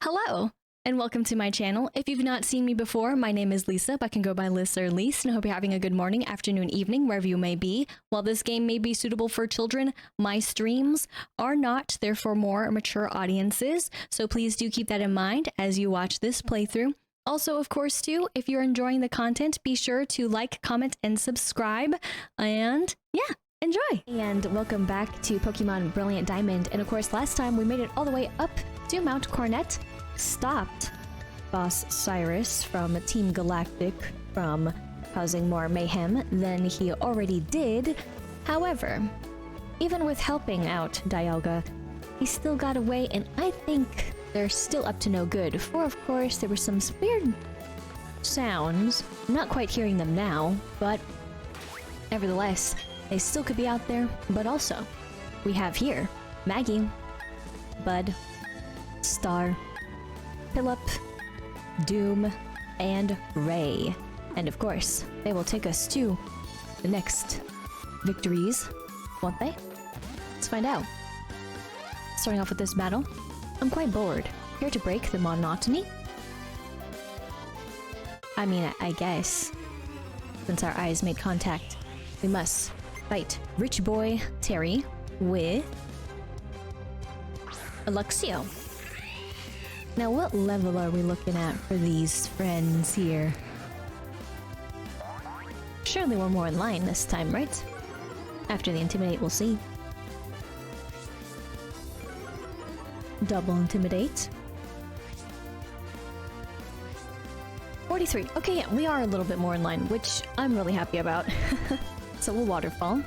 Hello, and welcome to my channel. If you've not seen me before, my name is Lisa, but can go by Lisa or Lise, and I hope you're having a good morning, afternoon, evening, wherever you may be. While this game may be suitable for children, my streams are not. They're for more mature audiences, so please do keep that in mind as you watch this playthrough. Also, of course, too, if you're enjoying the content, be sure to like, comment, and subscribe, and yeah, enjoy! And welcome back to Pokemon Brilliant Diamond, and of course, last time we made it all the way up to Mount Cornet, stopped Boss Cyrus from Team Galactic from causing more mayhem than he already did. However, even with helping out Dialga, he still got away, and I think they're still up to no good. For, of course, there were some weird sounds. I'm not quite hearing them now, but nevertheless, they still could be out there. But also, we have here Maggie, Bud, Star, Philip, Doom, and Ray. And of course, they will take us to the next victories, won't they? Let's find out. Starting off with this battle, I'm quite bored. Here to break the monotony? I mean, I guess. Since our eyes made contact, we must fight Rich Boy Terry with Luxio. Now, what level are we looking at for these friends here? Surely we're more in line this time, right? After the Intimidate, we'll see. Double Intimidate. 43. Okay, yeah, we are a little bit more in line, which I'm really happy about. So we'll Waterfall.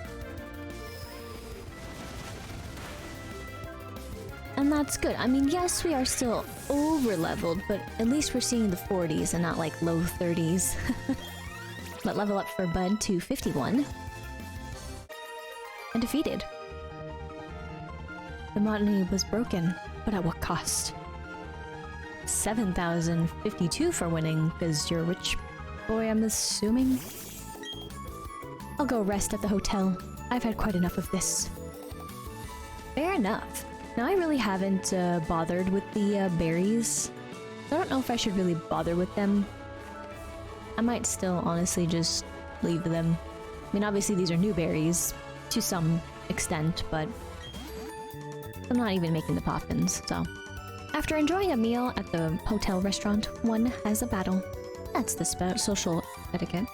And that's good. I mean, yes, we are still over-leveled, but at least we're seeing the 40s and not like low 30s. But level up for Bud to 51. And defeated. The monotony was broken, but at what cost? 7,052 for winning, because you're a rich boy, I'm assuming? I'll go rest at the hotel. I've had quite enough of this. Fair enough. Now, I really haven't bothered with the berries. I don't know if I should really bother with them. I might still honestly just leave them. I mean, obviously these are new berries to some extent, but I'm not even making the poppins, so. After enjoying a meal at the hotel restaurant, one has a battle. That's the social etiquette.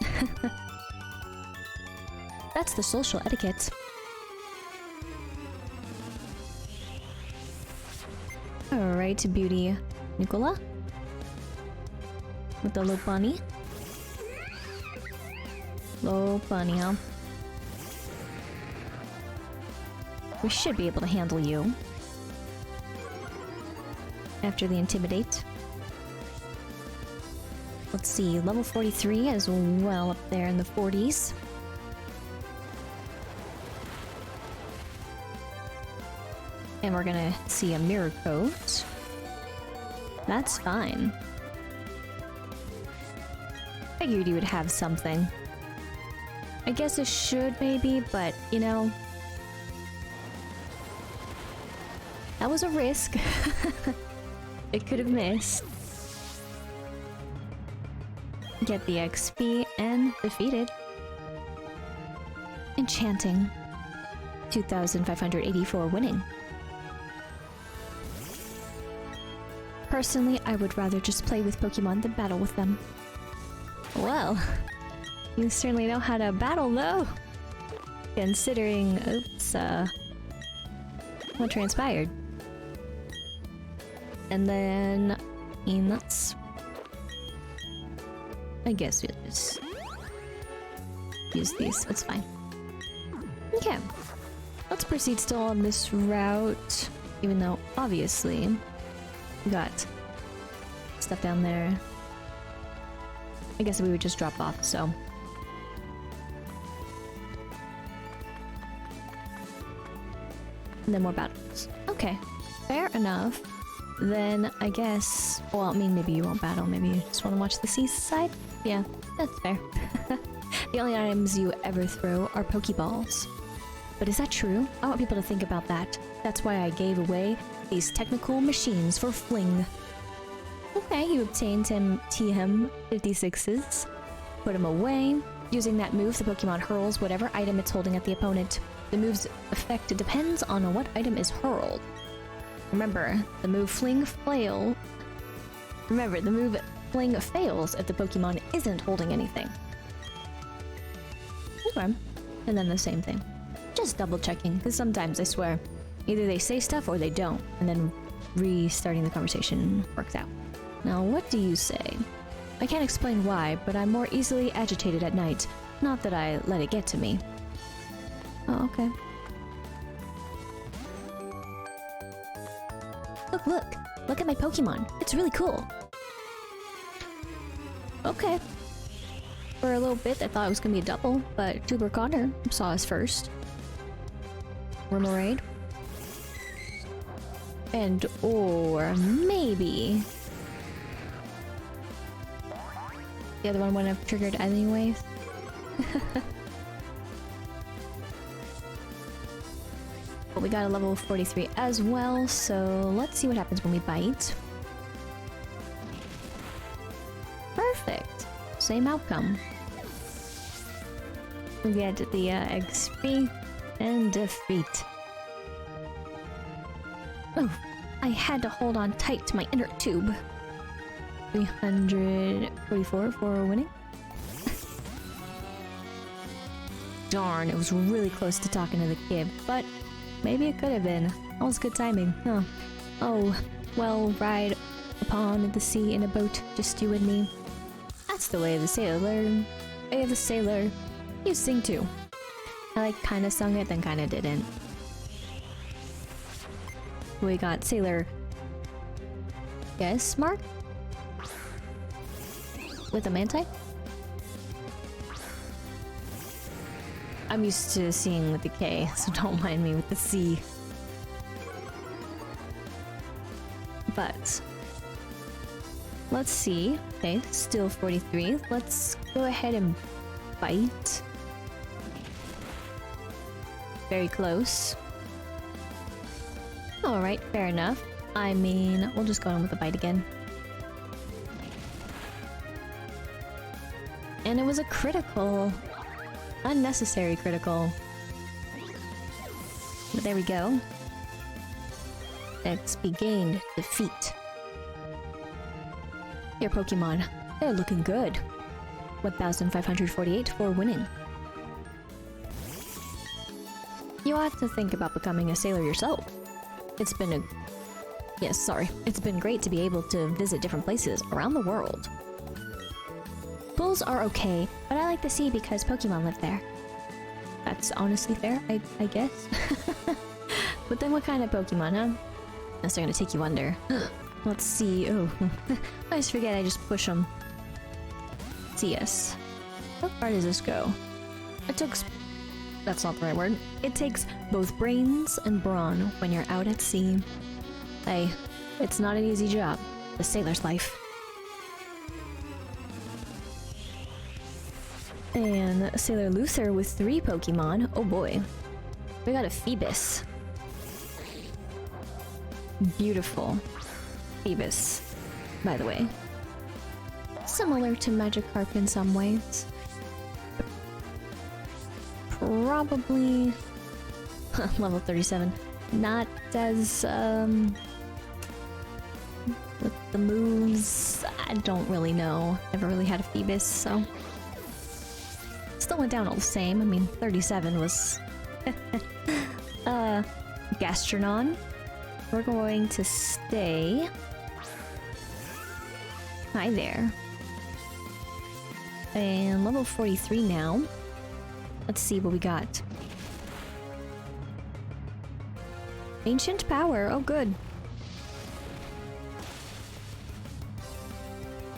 That's the social etiquette. Alright, Beauty Nicola. With the Lopunny. Lopunny, huh? We should be able to handle you. After the Intimidate. Let's see, level 43 as well up there in the 40s. And we're gonna see a mirror coat. That's fine. Figured you would have something. I guess it should maybe, but you know, that was a risk. It could have missed. Get the XP and defeated. Enchanting. 2,584 winning. Personally, I would rather just play with Pokemon than battle with them. Well, you certainly know how to battle though. Considering, oops, what transpired. And then, nuts. I guess we'll just use these, it's fine. Okay, let's proceed still on this route, even though obviously we got stuff down there. I guess we would just drop off, so. And then more battles. Okay, fair enough. Then I guess, well, I mean, maybe you won't battle, maybe you just want to watch the seaside? Yeah, that's fair. The only items you ever throw are Pokeballs. But is that true? I want people to think about that. That's why I gave away these technical machines for fling. Okay, you obtained him TM 56s. Put him away. Using that move, the Pokemon hurls whatever item it's holding at the opponent. The move's effect depends on what item is hurled. Remember, the move Fling fails if the Pokemon isn't holding anything. Okay. And then the same thing. Just double checking, because sometimes I swear, either they say stuff or they don't, and then restarting the conversation works out. Now, what do you say? I can't explain why, but I'm more easily agitated at night. Not that I let it get to me. Oh, okay. Look at my Pokemon. It's really cool. Okay. For a little bit, I thought it was gonna be a double, but Tuber Connor saw us first. Remoraid. And or maybe the other one wouldn't have triggered anyways. But we got a level 43 as well, so let's see what happens when we bite. Perfect. Same outcome. We get the XP and defeat. Oh, I had to hold on tight to my inner tube. 344 for winning. Darn, it was really close to talking to the kid, but maybe it could have been. That was good timing, huh? Oh, well, ride upon the sea in a boat, just you and me. That's the way of the sailor. Way of the sailor. You sing too. I like kinda sung it, then kinda didn't. We got Sailor. Yes, Mark? With a Manti? I'm used to seeing with the K, so don't mind me with the C. But let's see. Okay, still 43. Let's go ahead and bite. Very close. Alright, fair enough. I mean, we'll just go in with a bite again. And it was a critical. Unnecessary critical. But there we go. XP gained. Defeat. Your Pokemon. They're looking good. 1,548 for winning. You ought to think about becoming a sailor yourself. It's been great to be able to visit different places around the world. Pools are okay, but I like the sea because Pokemon live there. That's honestly fair, I guess. But then what kind of Pokemon, huh? Unless they're gonna take you under. Let's see. Oh, I always forget I just push them. CS. How far does this go? It took... That's not the right word. It takes both brains and brawn when you're out at sea. Hey, it's not an easy job. The sailor's life. And Sailor Luther with 3 Pokemon. Oh boy. We got a Phoebus. Beautiful. Phoebus, by the way. Similar to Magikarp in some ways. Probably... level 37. Not as, with the moves, I don't really know. Never really had a Phoebus, so... Still went down all the same. I mean, 37 was... Gastronon. We're going to stay... Hi there. And level 43 now. Let's see what we got. Ancient power. Oh, good.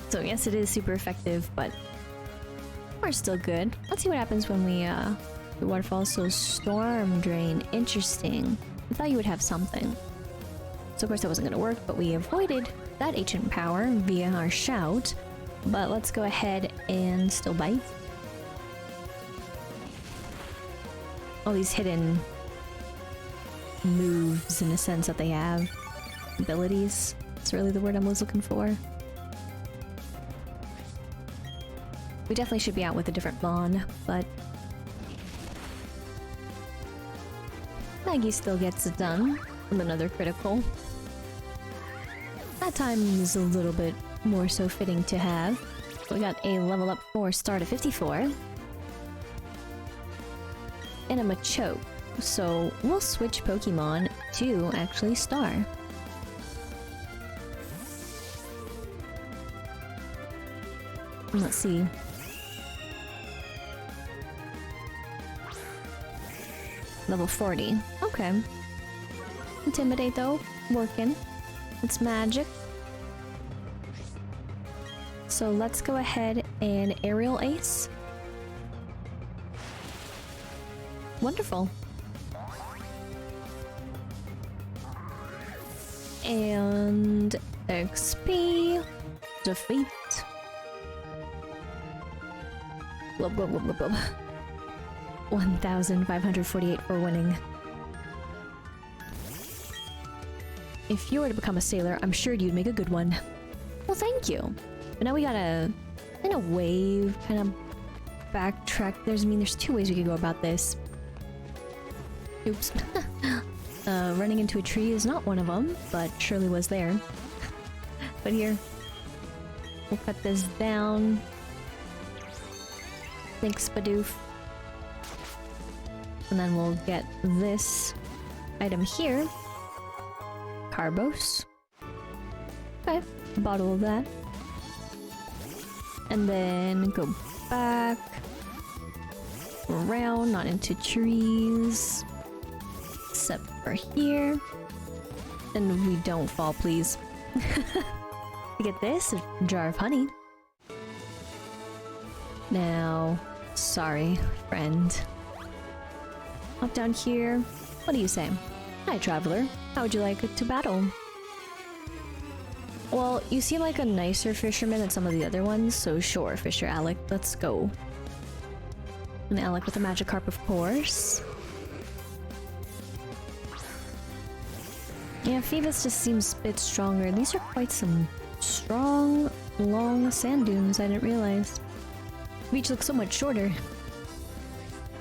So yes, it is super effective, but we're still good. Let's see what happens when we the waterfall. So storm drain. Interesting. I thought you would have something. So of course that wasn't going to work, but we avoided that ancient power via our shout. But let's go ahead and still bite. All these hidden moves in a sense that they have. Abilities. That's really the word I was looking for. We definitely should be out with a different Mon, but Maggie still gets it done with another critical. That time is a little bit more so fitting to have. We got a level up 4 star to 54. And a Machoke. So we'll switch Pokemon to actually Star. Let's see. Level 40. Okay. Intimidate though. Working. It's magic. So let's go ahead and Aerial Ace. Wonderful. And XP. Defeat. Blub, blub, blub, blub, blub. 1,548 for winning. If you were to become a sailor, I'm sure you'd make a good one. Well, thank you. But now we gotta kind of wave, kind of backtrack. There's two ways we could go about this. Oops. Running into a tree is not one of them, but surely was there. But here, we'll cut this down. Thanks, Bidoof. And then we'll get this item here. Carbos. Okay, bottle of that. And then go back. Around, not into trees. Except for here. And we don't fall, please. To get this, a jar of honey. Now, sorry, friend. Up down here. What do you say? Hi, traveler. How would you like to battle? Well, you seem like a nicer fisherman than some of the other ones, so sure, Fisher Alec, let's go. And Alec with a Magikarp, of course. Yeah, Phoebus just seems a bit stronger. These are quite some strong, long sand dunes, I didn't realize. Beach looks so much shorter.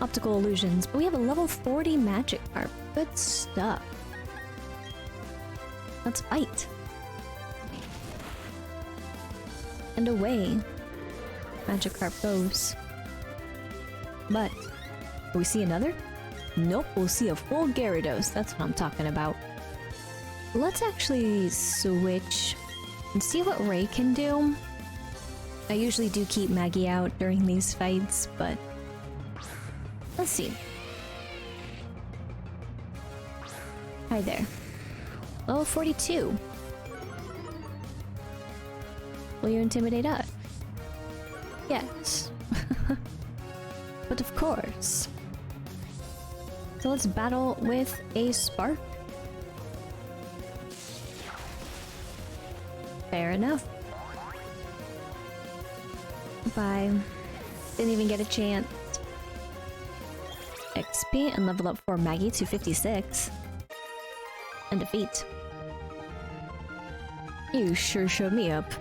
Optical illusions, but we have a level 40 Magikarp. Good stuff. Let's fight. And away Magikarp goes. But, will we see another? Nope, we'll see a full Gyarados. That's what I'm talking about. Let's actually switch and see what Ray can do. I usually do keep Maggie out during these fights, but let's see. Hi there. Level 42. Will you intimidate us? Yes. But of course. So let's battle with a Spark. Fair enough. Bye. Didn't even get a chance. XP and level up for Maggie to 56. And defeat. You sure showed me up.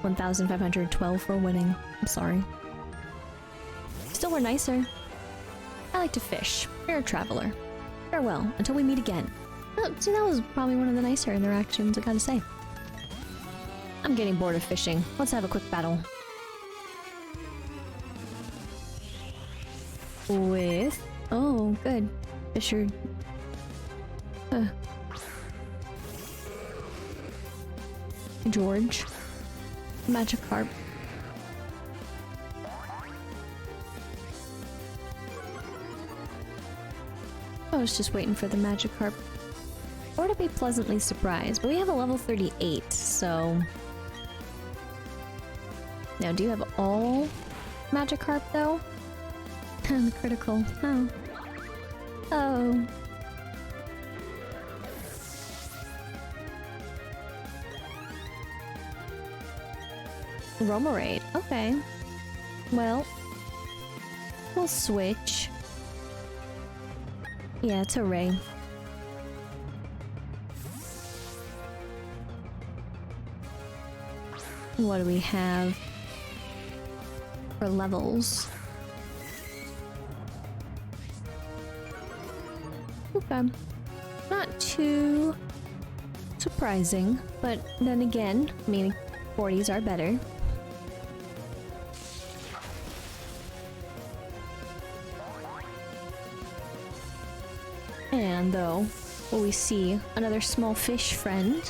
1,512 for winning. I'm sorry. Still were nicer. I like to fish. You're a traveler. Farewell, until we meet again. Oh, see, that was probably one of the nicer interactions, I gotta say. I'm getting bored of fishing. Let's have a quick battle. With... oh, good. Fisher... George. Magikarp. I was just waiting for the Magikarp. Or to be pleasantly surprised, but we have a level 38, so... Now, do you have all Magikarp, though? The critical. Oh. Oh. Romarade. Okay. Well, we'll switch. Yeah, it's a Ray. What do we have? for levels. Okay. Not too surprising, but then again, I mean, 40s are better. And though, will we see another small fish friend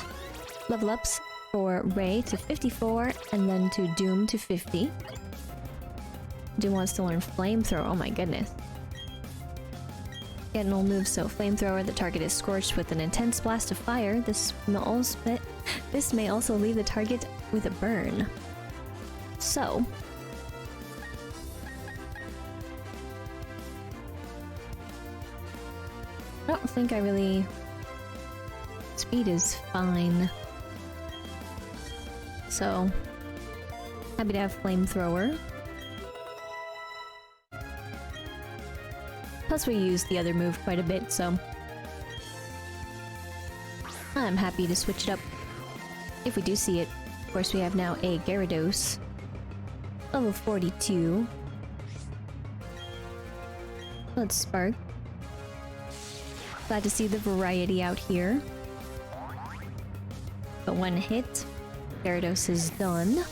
level ups for Ray to 54 and then to Doom to 50. Doom wants to learn Flamethrower, oh my goodness. Get an old move, so Flamethrower, the target is scorched with an intense blast of fire. This may also leave the target with a burn. So... I don't think I really... Speed is fine. So... happy to have Flamethrower. Plus we use the other move quite a bit, so... I'm happy to switch it up if we do see it. Of course, we have now a Gyarados. Level 42. Let's Spark. Glad to see the variety out here. But one hit, Gyarados is done.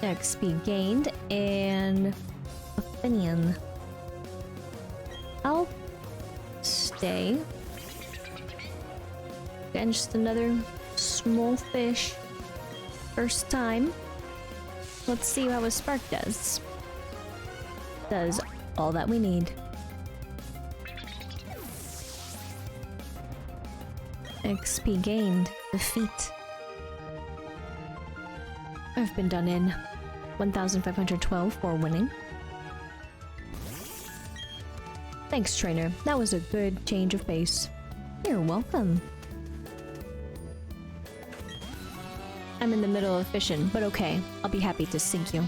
XP gained, and a Finian. I'll stay. And just another small fish. First time. Let's see how a Spark does. Does all that we need. XP gained. Defeat. I've been done in. 1,512 for winning. Thanks, trainer. That was a good change of pace. You're welcome. I'm in the middle of fishing, but okay. I'll be happy to sink you.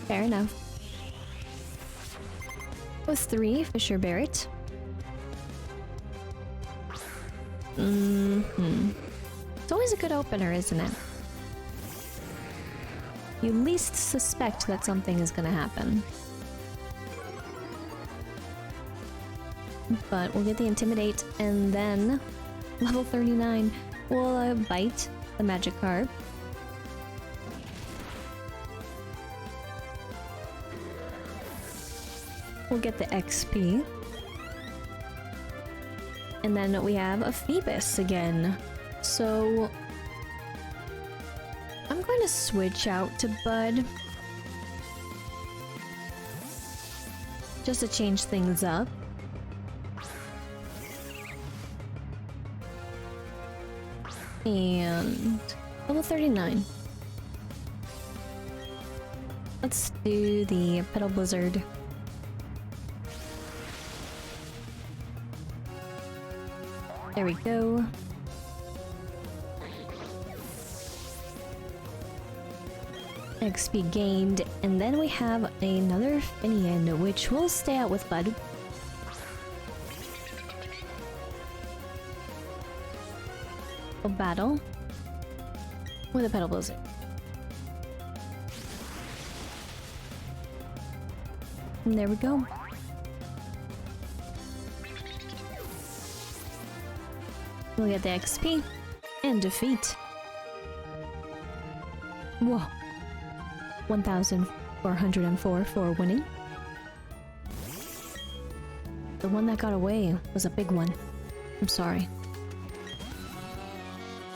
Fair enough. With 3, Fisher Barrett. It's always a good opener, isn't it? You least suspect that something is gonna happen. But we'll get the Intimidate, and then level 39, we'll bite the Magikarp. We'll get the XP. And then we have a Phoebus again. So I'm going to switch out to Bud. Just to change things up. And level 39. Let's do the Petal Blizzard. There we go. XP gained, and then we have another Finian, which will stay out with Bud. We'll battle with a Petal Blizzard. And there we go. We'll get the XP and defeat. Whoa. 1,404 for winning. The one that got away was a big one. I'm sorry.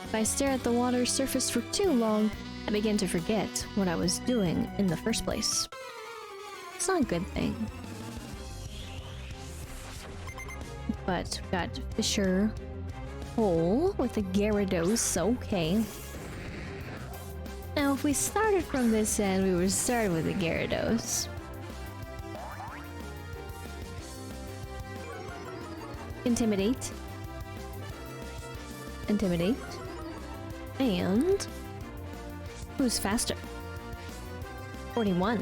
If I stare at the water's surface for too long, I begin to forget what I was doing in the first place. It's not a good thing. But we got Fisher Hole with a Gyarados, okay. Now if we started from this end, we would start with a Gyarados. Intimidate. Intimidate. And... who's faster? 41.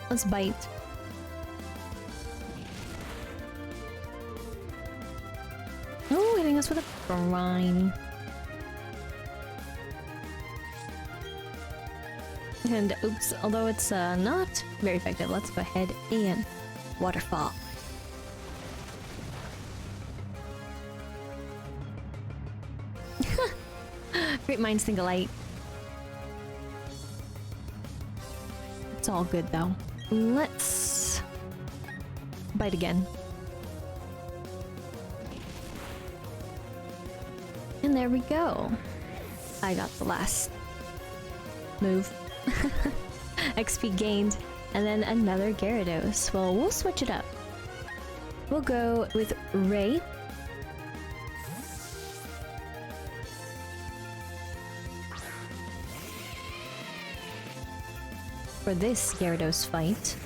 Let's bite. Oh, hitting us with a brine. And oops, although it's not very effective, let's go ahead and waterfall. Great minds think alike. It's all good though. Let's bite again. And there we go. I got the last move. XP gained. And then another Gyarados. Well, we'll switch it up. We'll go with Ray. For this Gyarados fight.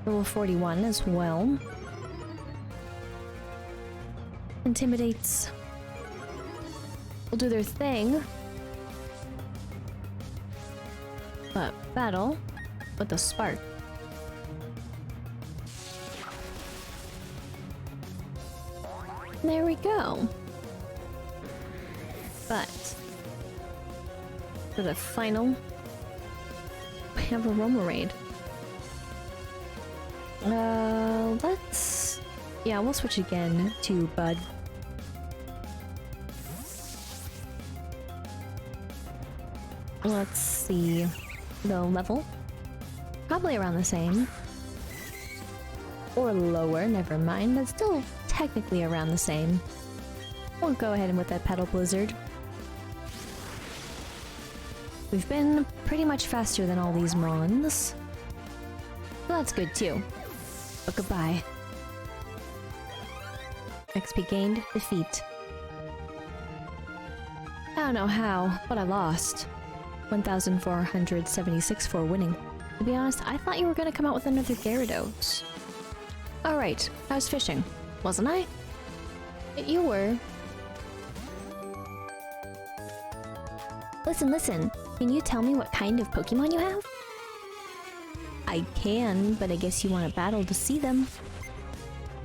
Level 41 as well. Intimidates. Will do their thing. But battle with the spark. There we go. But for the final, we have a Romarade. We'll switch again to Bud. Let's see the level. Probably around the same. Or lower, never mind, but still technically around the same. We'll go ahead and with that Petal Blizzard. We've been pretty much faster than all these Mons. Well, that's good too. But goodbye. XP gained, defeat. I don't know how, but I lost. 1,476 for winning. To be honest, I thought you were gonna come out with another Gyarados. Alright, I was fishing, wasn't I? You were. Listen, can you tell me what kind of Pokemon you have? I can, but I guess you want a battle to see them.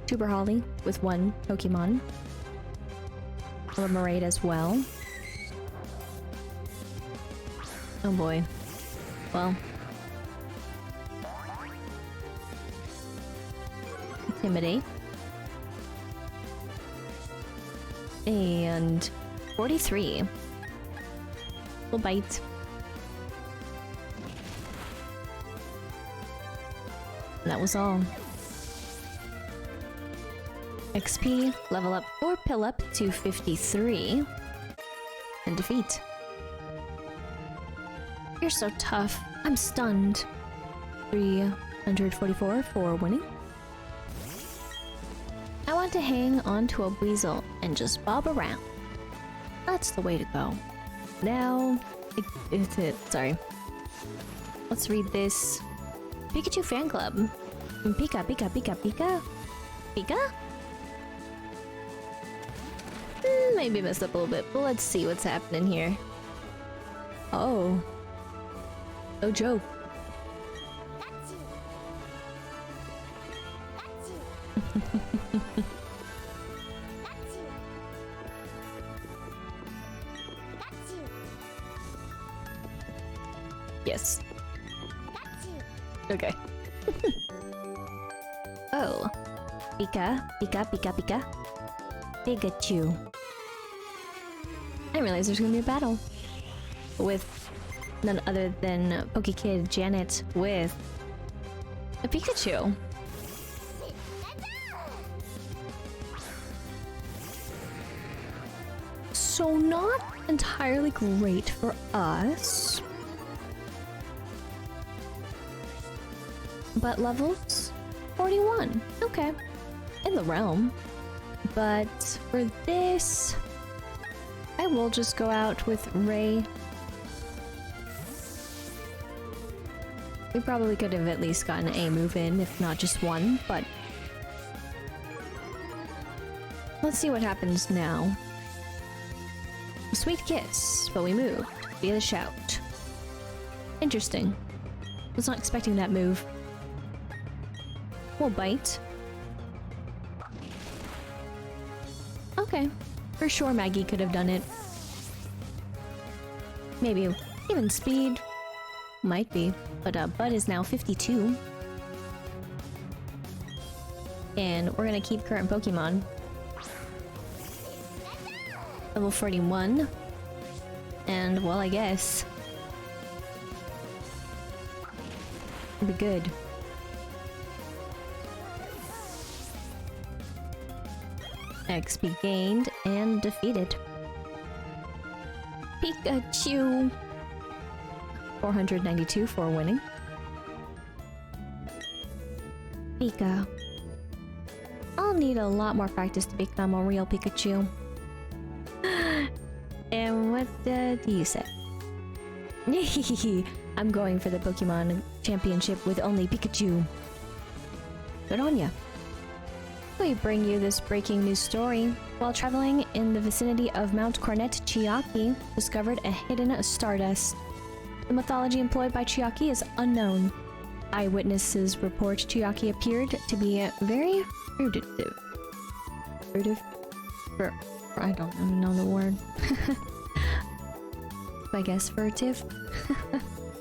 Tuber Holly with one Pokemon. Remoraid as well. Oh boy. Well. Intimidate. And 43. We'll bite. And that was all. XP, level up or pill up to 53. And defeat. You're so tough. I'm stunned. 344 for winning. I want to hang onto a weasel and just bob around. That's the way to go. Now, sorry. Let's read this. Pikachu fan club. Pika, Pika, Pika, Pika? Pika? Maybe messed up a little bit, but let's see what's happening here. Oh. No joke. Yes. Okay. Oh. Pika, Pika, Pika, Pika. Pikachu. I didn't realize there's gonna be a battle. With none other than Pokekid Janet with a Pikachu. So not entirely great for us. But levels? 41. Okay. In the realm. But for this, I will just go out with Ray. We probably could have at least gotten a move in, if not just one, but let's see what happens now. A sweet kiss, but we moved via the shout. Interesting. Was not expecting that move. We'll bite. Okay. For sure Maggie could have done it. Maybe even speed. might be. But Bud is now 52. And we're gonna keep current Pokemon. Level 41. And, well, I guess it'll be good. XP gained and defeated. Pikachu! 492 for winning. Pika. I'll need a lot more practice to become a real Pikachu. And what do you say? I'm going for the Pokemon Championship with only Pikachu. Good on ya. We bring you this breaking news story. While traveling in the vicinity of Mount Cornet, Chiaki discovered a hidden stardust. The mythology employed by Chiaki is unknown. Eyewitnesses report Chiaki appeared to be very fruitive. I don't even know the word. I guess furtive?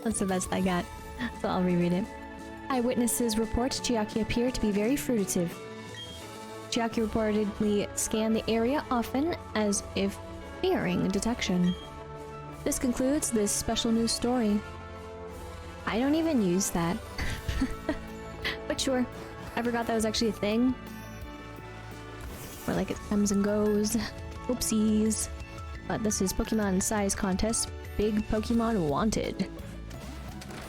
That's the best I got, so I'll reread it. Eyewitnesses report Chiaki appeared to be very fruitive. Chiaki reportedly scanned the area often as if fearing detection. This concludes this special news story. I don't even use that. But sure, I forgot that was actually a thing. Where like it comes and goes. Oopsies. But this is Pokemon Size Contest. Big Pokemon Wanted.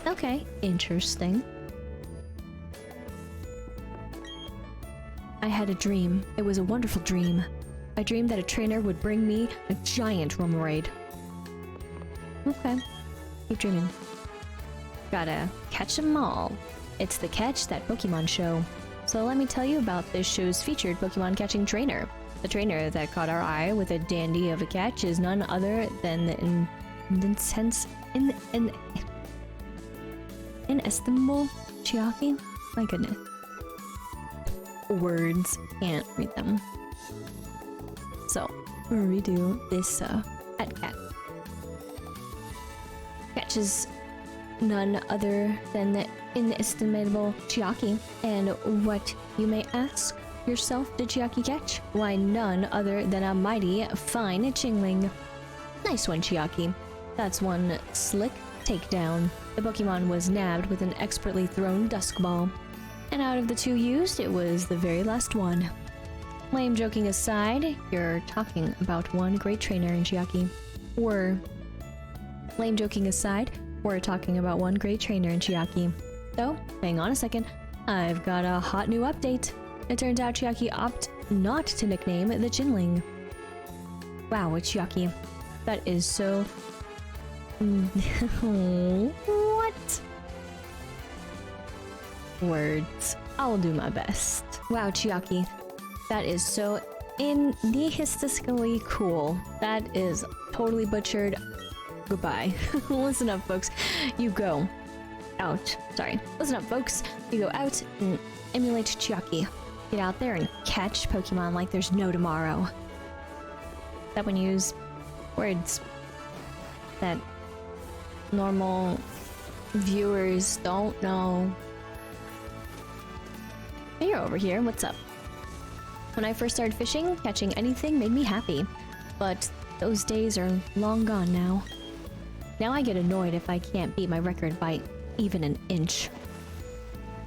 Okay, interesting. I had a dream. It was a wonderful dream. I dreamed that a trainer would bring me a giant Romarade. Okay, keep dreaming. Gotta catch 'em all. It's the Catch That Pokemon show. So let me tell you about this show's featured Pokemon catching trainer. The trainer that caught our eye with a dandy of a catch is none other than the inestimable Chiaki. My goodness. Words, can't read them. So, we'll redo this at cat. Catches none other than the inestimable Chiaki. And what, you may ask yourself, did Chiaki catch? Why, none other than a mighty fine Chingling. Nice one, Chiaki. That's one slick takedown. The Pokemon was nabbed with an expertly thrown Dusk Ball. And out of the two used, it was the very last one. Lame joking aside, you're talking about one great trainer in Chiaki. Lame joking aside, we're talking about one great trainer in Chiaki. Though, hang on a second, I've got a hot new update. It turns out Chiaki opted not to nickname the Chinling. Wow, Chiaki. That is so... What? Words. I'll do my best. Wow, Chiaki. That is so indehistically cool. That is totally butchered. Goodbye. Listen up, folks. You go out. Sorry. Listen up, folks. You go out and emulate Chiaki. Get out there and catch Pokemon like there's no tomorrow. That when you use words that normal viewers don't know. Hey, you're over here. What's up? When I first started fishing, catching anything made me happy. But those days are long gone now. Now I get annoyed if I can't beat my record by even an inch.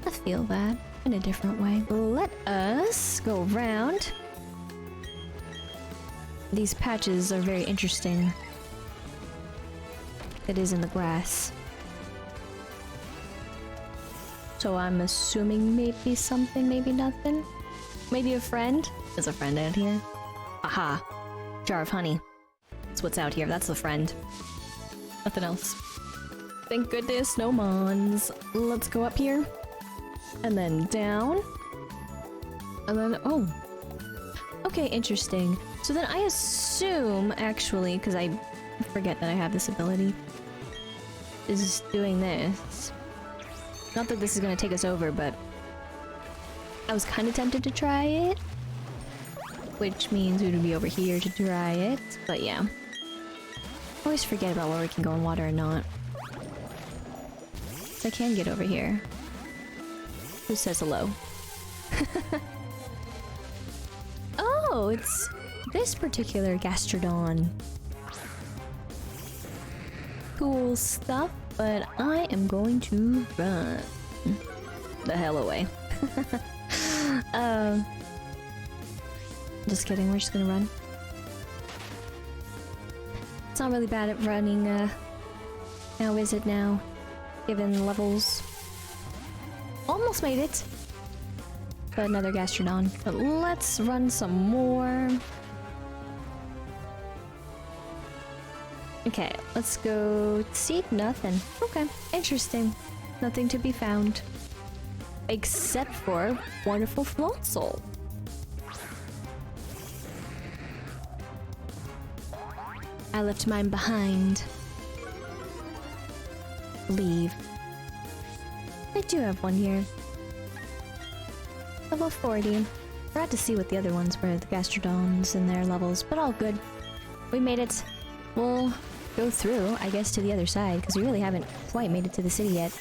I feel that in a different way. Let us go around. These patches are very interesting. It is in the grass. So I'm assuming maybe something, maybe nothing. Maybe a friend? There's a friend out here. Aha. Jar of honey. That's what's out here. That's the friend. Nothing else. Thank goodness, no mons. Let's go up here. And then down. And then, oh. Okay, interesting. So then I assume, actually, because I forget that I have this ability, is doing this. Not that this is going to take us over, but I was kind of tempted to try it. Which means we would be over here to try it. But yeah. I always forget about where we can go in water or not. So I can get over here. Who says hello? Oh, it's this particular Gastrodon. Cool stuff, but I am going to run the hell away. Just kidding, we're just gonna run. It's not really bad at running, now is it now? Given levels. Almost made it! But another Gastrodon. But let's run some more. Okay, let's go seek nothing. Okay, interesting. Nothing to be found. Except for wonderful Floatzel. I left mine behind. Leave. I do have one here. Level 40. Forgot to see what the other ones were, the Gastrodons and their levels, but all good. We made it. We'll go through, I guess, to the other side, because we really haven't quite made it to the city yet.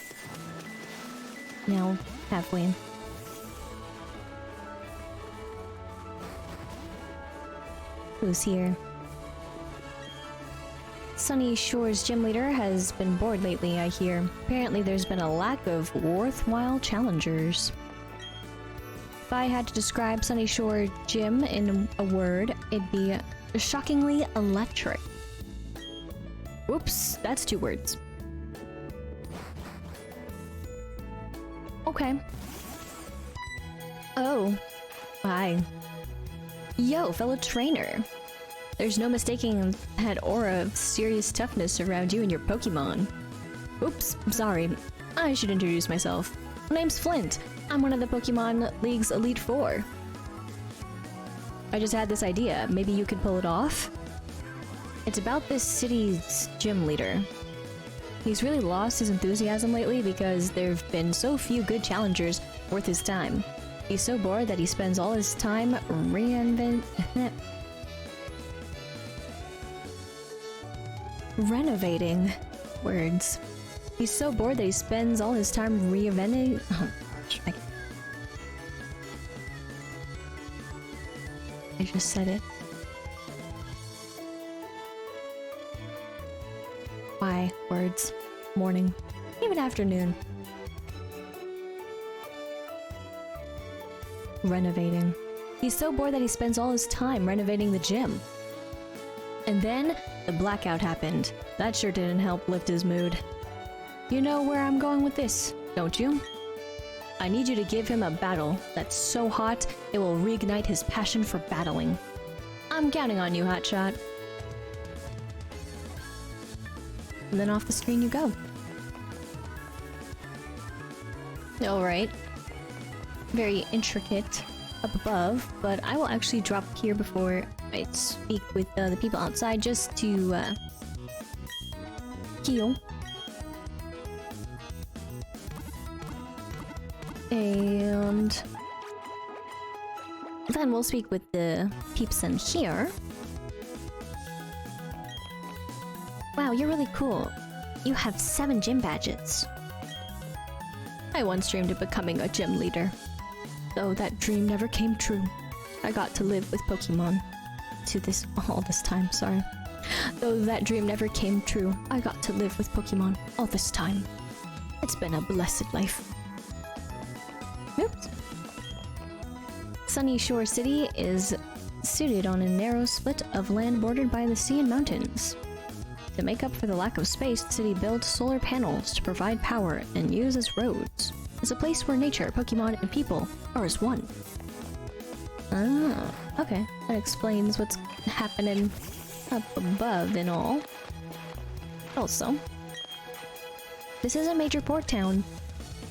Now, halfway. Who's here? Sunyshore's gym leader has been bored lately, I hear. Apparently there's been a lack of worthwhile challengers. If I had to describe Sunyshore Gym in a word, it'd be shockingly electric. Whoops, that's 2 words. Okay. Oh. Hi. Yo, fellow trainer. There's no mistaking that aura of serious toughness around you and your Pokémon. Oops, sorry. I should introduce myself. My name's Flint. I'm one of the Pokémon League's Elite Four. I just had this idea. Maybe you could pull it off? It's about this city's gym leader. He's really lost his enthusiasm lately because there've been so few good challengers worth his time. He's so bored that he spends all his time renovating. Words. He's so bored that he spends all his time reinventing. Oh, I just said it. Why? Words. Morning. Even afternoon. Renovating. He's so bored that he spends all his time renovating the gym. And then, the blackout happened. That sure didn't help lift his mood. You know where I'm going with this, don't you? I need you to give him a battle that's so hot, it will reignite his passion for battling. I'm counting on you, Hotshot. And then off the screen you go. Alright. Very intricate up above, but I will actually drop here before I speak with the people outside just to heal. And then we'll speak with the peeps in here. Wow, you're really cool. You have 7 gym badges. I once dreamed of becoming a gym leader. Though that dream never came true. I got to live with Pokémon. All this time, sorry. Though that dream never came true, I got to live with Pokémon all this time. It's been a blessed life. Oops. Sunyshore City is situated on a narrow split of land bordered by the sea and mountains. To make up for the lack of space, the city built solar panels to provide power and use as roads. It's a place where nature, Pokémon, and people are as one. Ah, okay. That explains what's happening up above and all. Also, this is a major port town.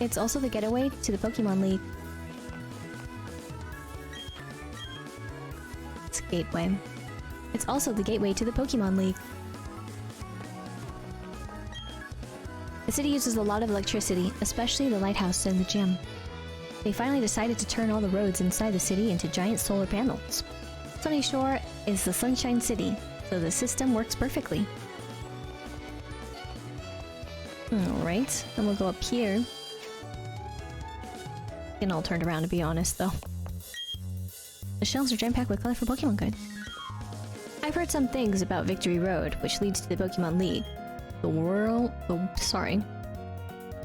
It's also the getaway to the Pokémon League. It's a gateway. It's also the gateway to the Pokémon League. The city uses a lot of electricity, especially the lighthouse and the gym. They finally decided to turn all the roads inside the city into giant solar panels. Sunyshore is the Sunshine City, so the system works perfectly. Alright, then we'll go up here. Getting all turned around, to be honest, though. The shelves are jam-packed with colorful Pokemon goods. I've heard some things about Victory Road, which leads to the Pokemon League. The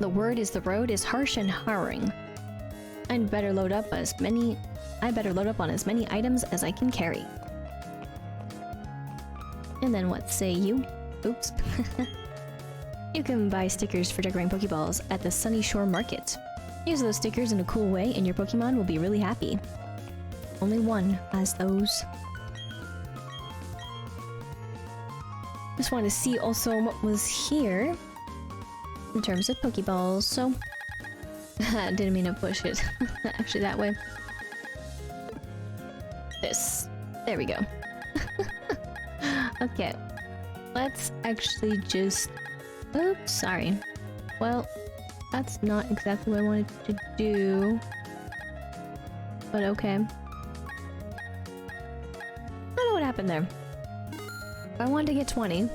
word is the road is harsh and harrowing. I'd better load up on as many items as I can carry. And then what say you? Oops. You can buy stickers for decorating Pokeballs at the Sunyshore market. Use those stickers in a cool way and your Pokemon will be really happy. Only one has those. Just wanted to see also what was here in terms of Pokeballs, so didn't mean to push it actually that way. This. There we go. Okay. Let's actually just... Oops, sorry. Well, that's not exactly what I wanted to do. But okay. I don't know what happened there. I wanted to get 20.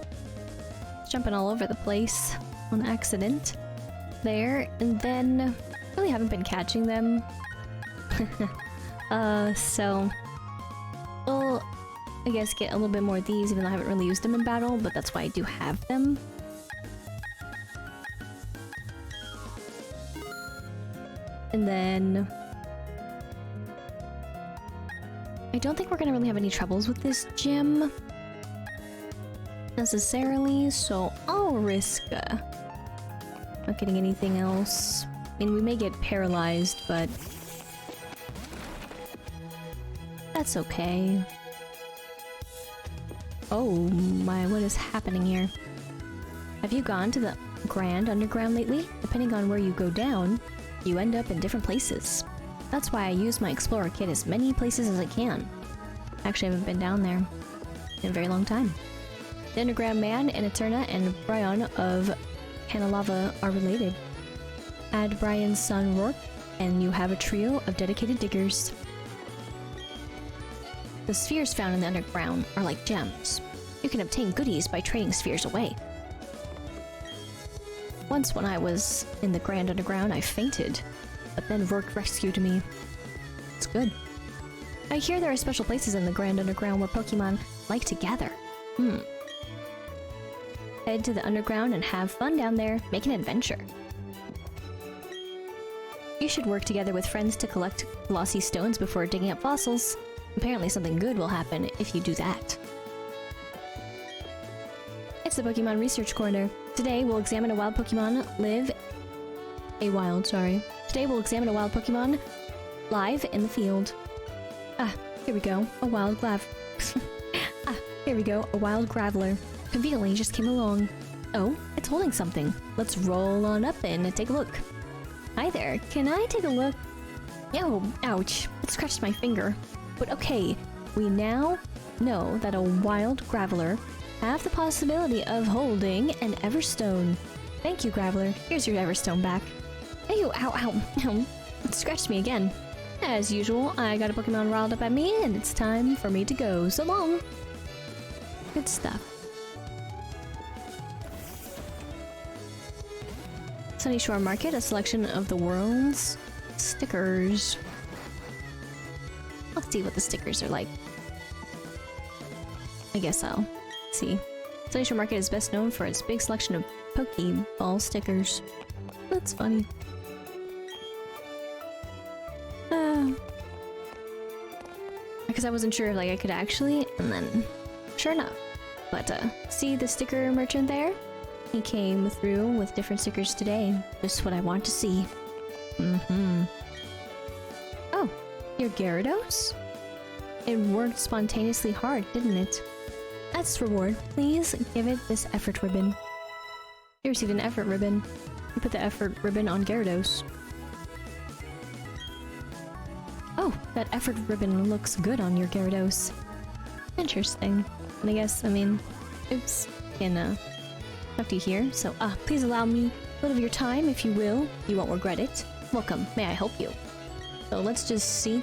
Jumping all over the place on accident. There, and then really haven't been catching them. So we'll, I guess, get a little bit more of these, even though I haven't really used them in battle, but that's why I do have them. And then I don't think we're gonna really have any troubles with this gym necessarily, so I'll risk not getting anything else. I mean, we may get paralyzed, but that's okay. Oh my, what is happening here? Have you gone to the Grand Underground lately? Depending on where you go down, you end up in different places. That's why I use my Explorer Kit as many places as I can. Actually, I haven't been down there in a very long time. The Underground Man and Eterna and Bryon of Canalava are related. Add Bryan's son Rourke, and you have a trio of dedicated diggers. The spheres found in the underground are like gems. You can obtain goodies by trading spheres away. Once when I was in the Grand Underground, I fainted, but then Rourke rescued me. It's good. I hear there are special places in the Grand Underground where Pokemon like to gather. Head to the underground and have fun down there, make an adventure. You should work together with friends to collect glossy stones before digging up fossils. Apparently something good will happen if you do that. It's the Pokemon Research Corner. Today we'll examine a wild Pokemon Today we'll examine a wild Pokemon live in the field. Here we go. A wild Graveler. Conveniently just came along. Oh, it's holding something. Let's roll on up and take a look. Hi there, can I take a look? Yo, ouch, it scratched my finger. But okay, we now know that a wild Graveler have the possibility of holding an Everstone. Thank you, Graveler. Here's your Everstone back. Hey, ow. It scratched me again. As usual, I got a Pokemon riled up at me, and it's time for me to go. So long! Good stuff. Sunyshore Market, a selection of the world's stickers. Let's see what the stickers are like. I guess I'll see. Sunyshore Market is best known for its big selection of Pokeball stickers. That's funny. Because I wasn't sure if I could actually, and then sure enough. But see the sticker merchant there? He came through with different stickers today. Just what I want to see. Oh, you're Gyarados? It worked spontaneously hard, didn't it? That's reward. Please give it this effort ribbon. You received an effort ribbon. You put the effort ribbon on Gyarados. Oh, that effort ribbon looks good on your Gyarados. Interesting. And I guess, oops, can talk to you here. So, please allow me a little of your time, if you will. You won't regret it. Welcome. May I help you? So let's just see.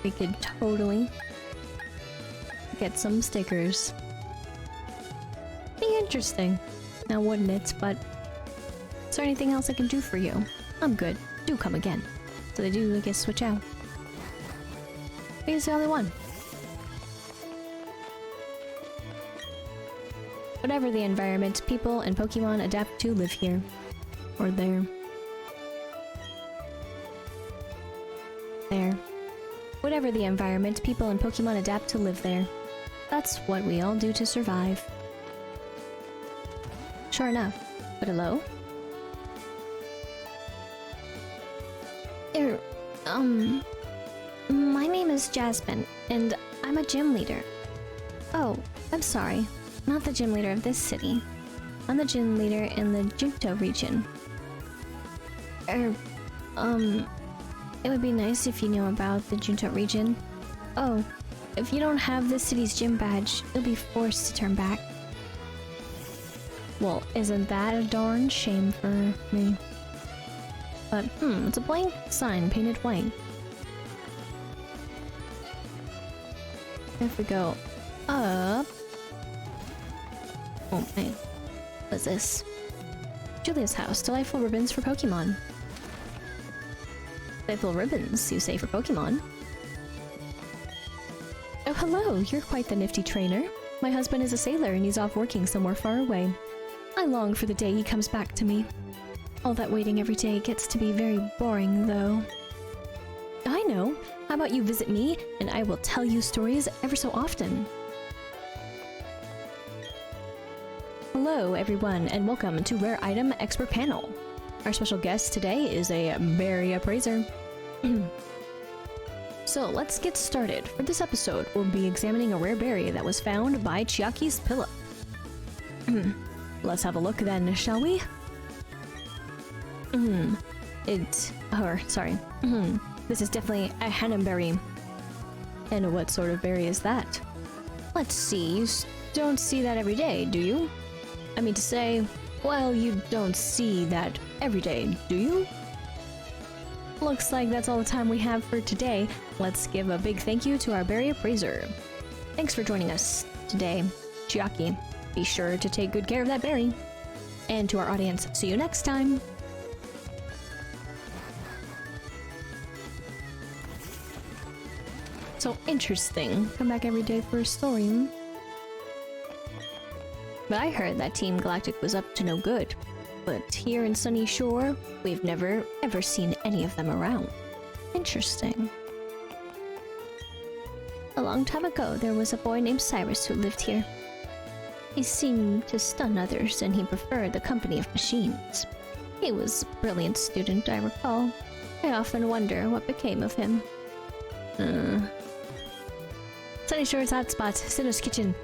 We could totally get some stickers. Be interesting. Now wouldn't it, but... Is there anything else I can do for you? I'm good. Do come again. So they do, I guess, switch out. He's the only one. Whatever the environment, people and Pokemon adapt to live here. Or there. There. Whatever the environment, people and Pokemon adapt to live there. That's what we all do to survive. Sure enough. But hello? My name is Jasmine, and I'm a gym leader. Oh, I'm sorry. Not the gym leader of this city. I'm the gym leader in the Johto region. It would be nice if you knew about the Johto region. Oh, if you don't have this city's gym badge, you'll be forced to turn back. Well, isn't that a darn shame for me? But, it's a blank sign painted white. If we go up... Oh man, what's this? Julia's house, delightful ribbons for Pokemon. Delightful ribbons, you say, for Pokemon? Oh hello, you're quite the nifty trainer. My husband is a sailor and he's off working somewhere far away. I long for the day he comes back to me. All that waiting every day gets to be very boring, though. I know. How about you visit me, and I will tell you stories ever so often. Hello, everyone, and welcome to Rare Item Expert Panel. Our special guest today is a berry appraiser. So, let's get started. For this episode, we'll be examining a rare berry that was found by Chiaki's pillow. Let's have a look then, shall we? This is definitely a Hanenberry. And what sort of berry is that? Let's see, you don't see that every day, do you? I mean to say, well, you don't see that every day, do you? Looks like that's all the time we have for today. Let's give a big thank you to our berry appraiser. Thanks for joining us today, Chiaki. Be sure to take good care of that berry. And to our audience, see you next time! So interesting. Come back every day for a story. But I heard that Team Galactic was up to no good. But here in Sunyshore, we've never ever seen any of them around. Interesting. A long time ago, there was a boy named Cyrus who lived here. He seemed to stun others, and he preferred the company of machines. He was a brilliant student, I recall. I often wonder what became of him. Sunyshore's hotspot, Sinnoh's kitchen.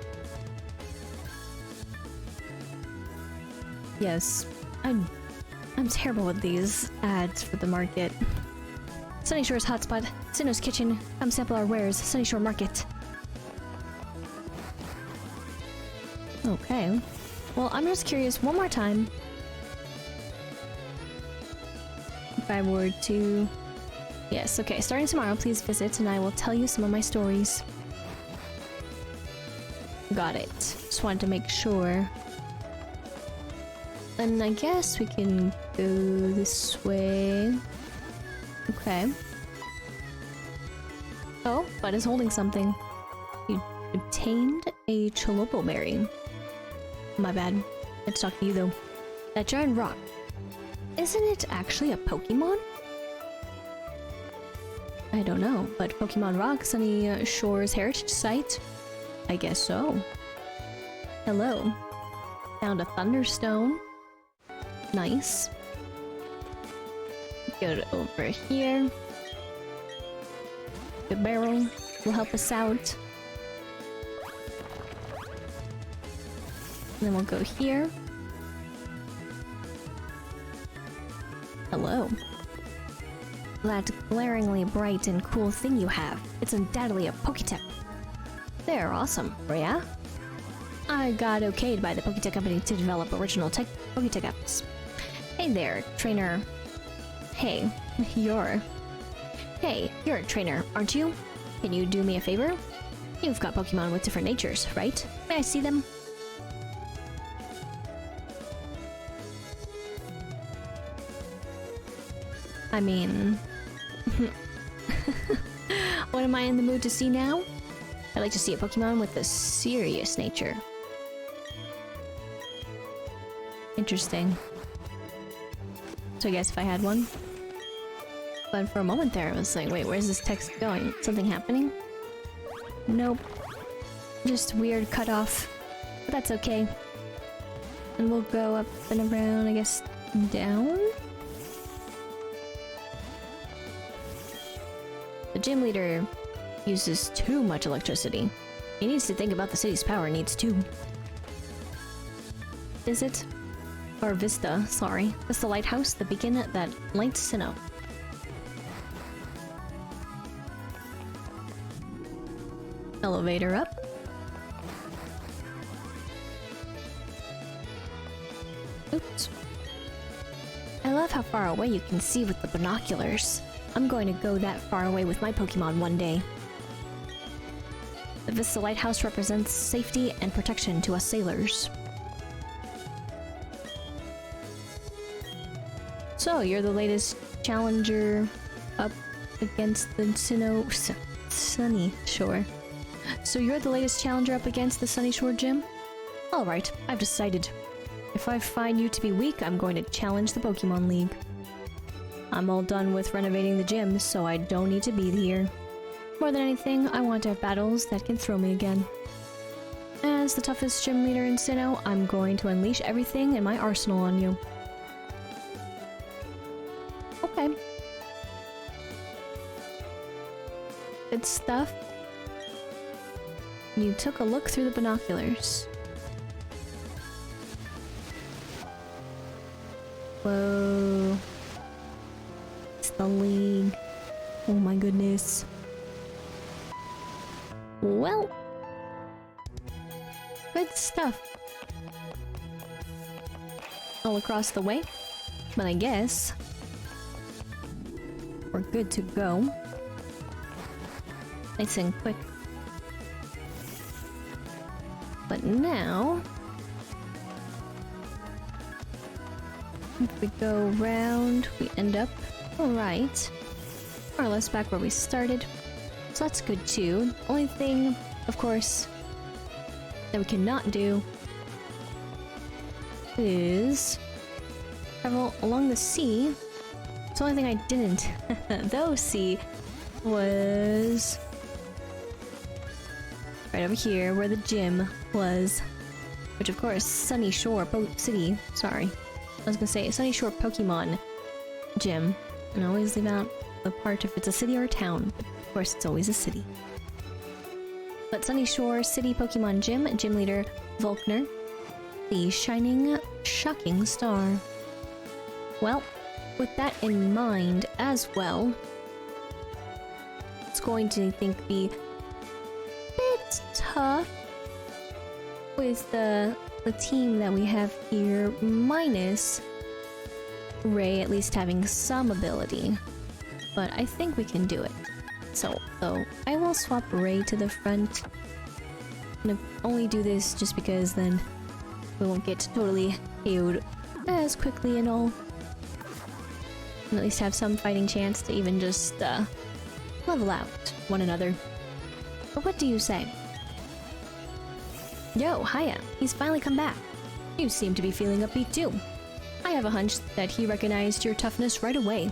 Yes, I'm terrible with these ads for the market. Sunnyshore's hotspot, Sinnoh's kitchen. Come sample our wares, Sunyshore Market. Okay. Well, I'm just curious one more time. If I were to... Yes, okay. Starting tomorrow, please visit and I will tell you some of my stories. Got it. Just wanted to make sure. And I guess we can go this way. Okay. Oh, Bud is holding something. You obtained a Cholopo berry. My bad. Let's talk to you though. That giant rock. Isn't it actually a Pokemon? I don't know, but Pokemon Rock, Sunyshore's heritage site? I guess so. Hello. Found a Thunderstone. Nice. Go over here. The barrel will help us out. And then we'll go here. Hello. That glaringly bright and cool thing you have. It's undoubtedly a Poketech. They're awesome, yeah? I got okayed by the Poketech company to develop original Poketech apps. Hey there, trainer. Hey, you're a trainer, aren't you? Can you do me a favor? You've got Pokemon with different natures, right? May I see them? I mean... What am I in the mood to see now? I'd like to see a Pokemon with a serious nature. Interesting. So I guess if I had one. But for a moment there, I was like, wait, where's this text going? Something happening? Nope. Just weird cutoff. But that's okay. And we'll go up and around, I guess, down? The gym leader uses too much electricity. He needs to think about the city's power needs too. Is it? Or Vista, sorry. Vista Lighthouse, the beacon that lights Sinnoh. Elevator up. Oops. I love how far away you can see with the binoculars. I'm going to go that far away with my Pokemon one day. The Vista Lighthouse represents safety and protection to us sailors. So, you're the latest challenger up against the Sunyshore. So you're the latest challenger up against the Sunyshore gym? Alright, I've decided. If I find you to be weak, I'm going to challenge the Pokemon League. I'm all done with renovating the gym, so I don't need to be here. More than anything, I want to have battles that can throw me again. As the toughest gym leader in Sinnoh, I'm going to unleash everything in my arsenal on you. Okay. Good stuff. You took a look through the binoculars. Whoa. It's the league. Oh my goodness. Well. Good stuff. All across the way. But I guess we're good to go. Nice and quick. But now, if we go round, we end up alright. More or less back where we started. So that's good too. Only thing, of course, that we cannot do is travel along the sea. The only thing I didn't, though, see was right over here where the gym was. Which, of course, Sunyshore City. Sorry. I was gonna say Sunyshore Pokemon Gym. And I always leave out the part if it's a city or a town. But of course, it's always a city. But Sunyshore City Pokemon Gym, gym leader Volkner, the shining, shocking star. Well, with that in mind as well, it's going to, I think, be a bit tough with the team that we have here, minus Ray at least having some ability. But I think we can do it. So, though, I will swap Ray to the front. I'm gonna only do this just because then we won't get totally KO'd as quickly and all. And at least have some fighting chance to even just level out one another. But what do you say? Yo, hiya, he's finally come back. You seem to be feeling upbeat too. I have a hunch that he recognized your toughness right away.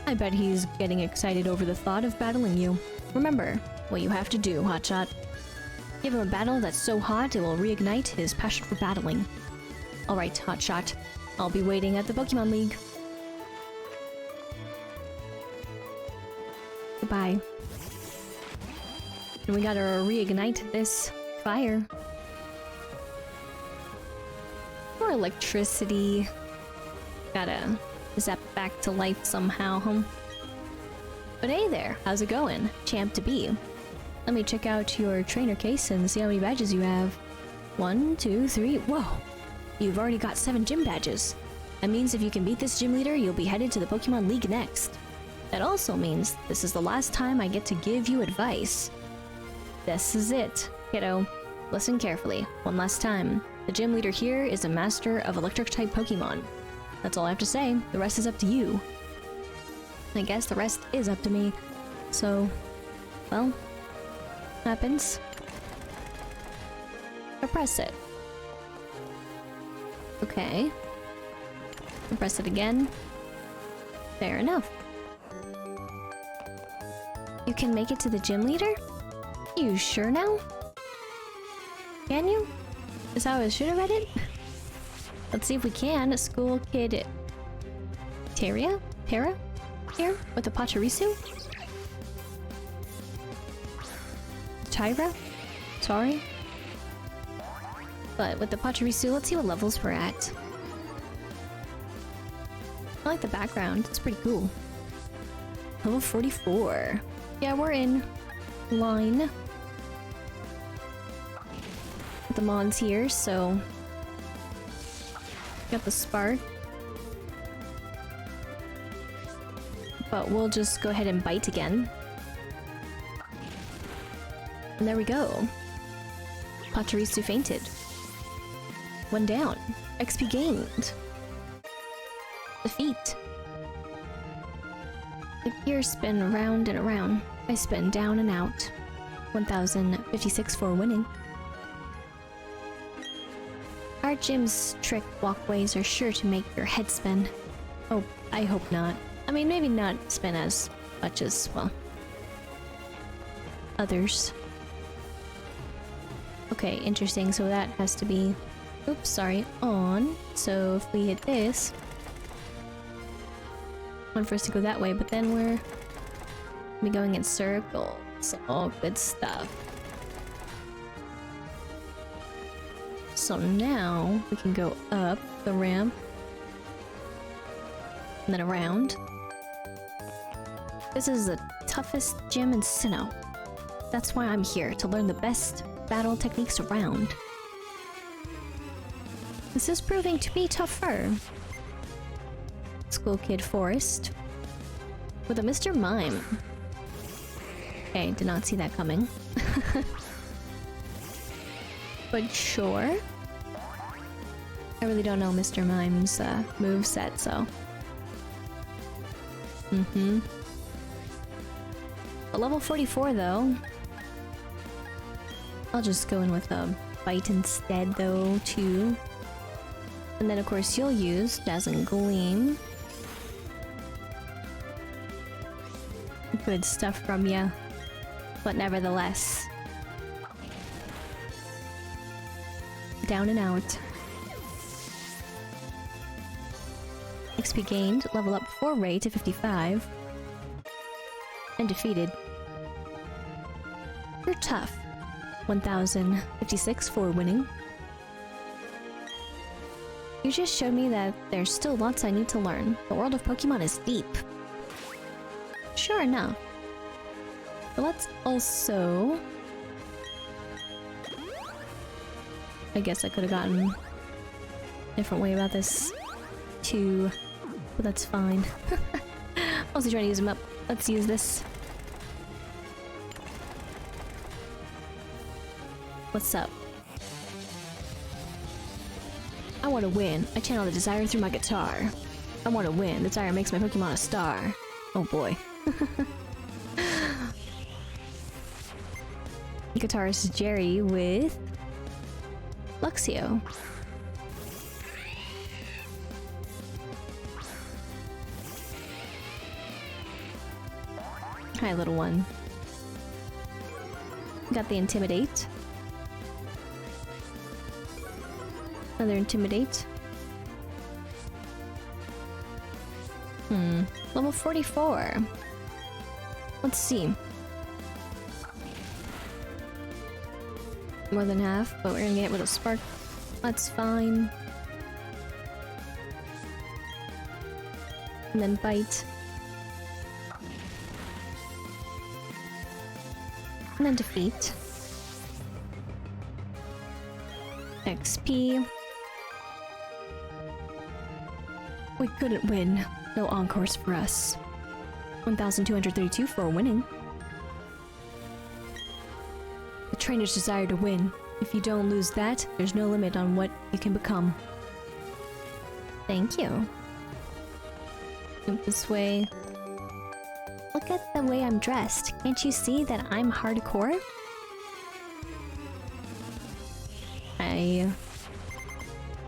I bet he's getting excited over the thought of battling you. Remember what you have to do, Hotshot. Give him a battle that's so hot it will reignite his passion for battling. Alright, Hotshot. I'll be waiting at the Pokemon League. Goodbye. And we gotta reignite this fire. More electricity. Gotta zap back to life somehow, huh? But hey there, how's it going? Champ to be. Let me check out your trainer case and see how many badges you have. 1, 2, 3, whoa! You've already got 7 gym badges. That means if you can beat this gym leader, you'll be headed to the Pokemon League next. That also means this is the last time I get to give you advice. This is it, kiddo. Listen carefully, one last time. The gym leader here is a master of electric-type Pokemon. That's all I have to say. The rest is up to you. I guess the rest is up to me. So, well, happens. Or press it. Okay. And press it again. Fair enough. You can make it to the gym leader? You sure now? Can you? Is how I should have read it? Let's see if we can. School kid Terra? Here? With the Pachirisu? Tyra? Sorry. But with the Pachirisu, let's see what levels we're at. I like the background. It's pretty cool. Level 44. Yeah, we're in line. The Mons here, so got the spark. But we'll just go ahead and bite again. And there we go. Pachirisu fainted. One down. XP gained. Defeat. The gears spin round and around. I spin down and out. 1056 for winning. Our gym's trick walkways are sure to make your head spin. Oh, I hope not. I mean, maybe not spin as much as, well, others. Okay, interesting. So that has to be, oops, sorry, on. So if we hit this, one for us to go that way, but then we're going in circles. All good stuff. So now we can go up the ramp and then around. This is the toughest gym in Sinnoh. That's why I'm here, to learn the best battle techniques around. This is proving to be tougher. School Kid Forest with a Mr. Mime. Okay, did not see that coming. But sure. I really don't know Mr. Mime's moveset, so. But level 44 though. I'll just go in with a bite instead though, too. And then of course you'll use Dazzling Gleam. Good stuff from ya. But nevertheless. Down and out. XP gained, level up 4 Ray to 55. And defeated. You're tough. 1056 for winning. You just showed me that there's still lots I need to learn. The world of Pokemon is deep. Sure enough. But let's also... I guess I could have gotten a different way about this too, but that's fine. Also trying to use them up. Let's use this. What's up? I want to win. I channel the desire through my guitar. I want to win. The desire makes my Pokemon a star. Oh boy. Guitarist Jerry with Luxio. Hi, little one. Got the Intimidate. Another Intimidate. Level 44. Let's see. More than half, but we're gonna get it with a spark. That's fine. And then bite. And then defeat. XP. We couldn't win. No encores for us. 1232 for winning. The trainer's desire to win. If you don't lose that, there's no limit on what you can become. Thank you. Jump this way. look at the way I'm dressed. Can't you see that I'm hardcore?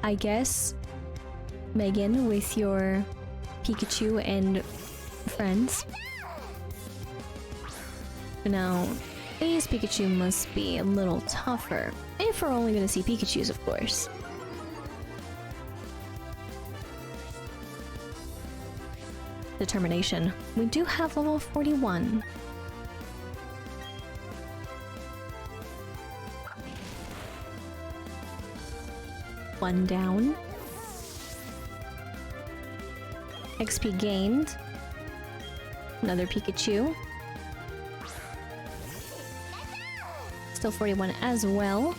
I guess, Megan, with your Pikachu and friends. Now, these Pikachu must be a little tougher. If we're only gonna see Pikachus, of course. Determination. We do have level 41. One down. XP gained. Another Pikachu. Still 41 as well.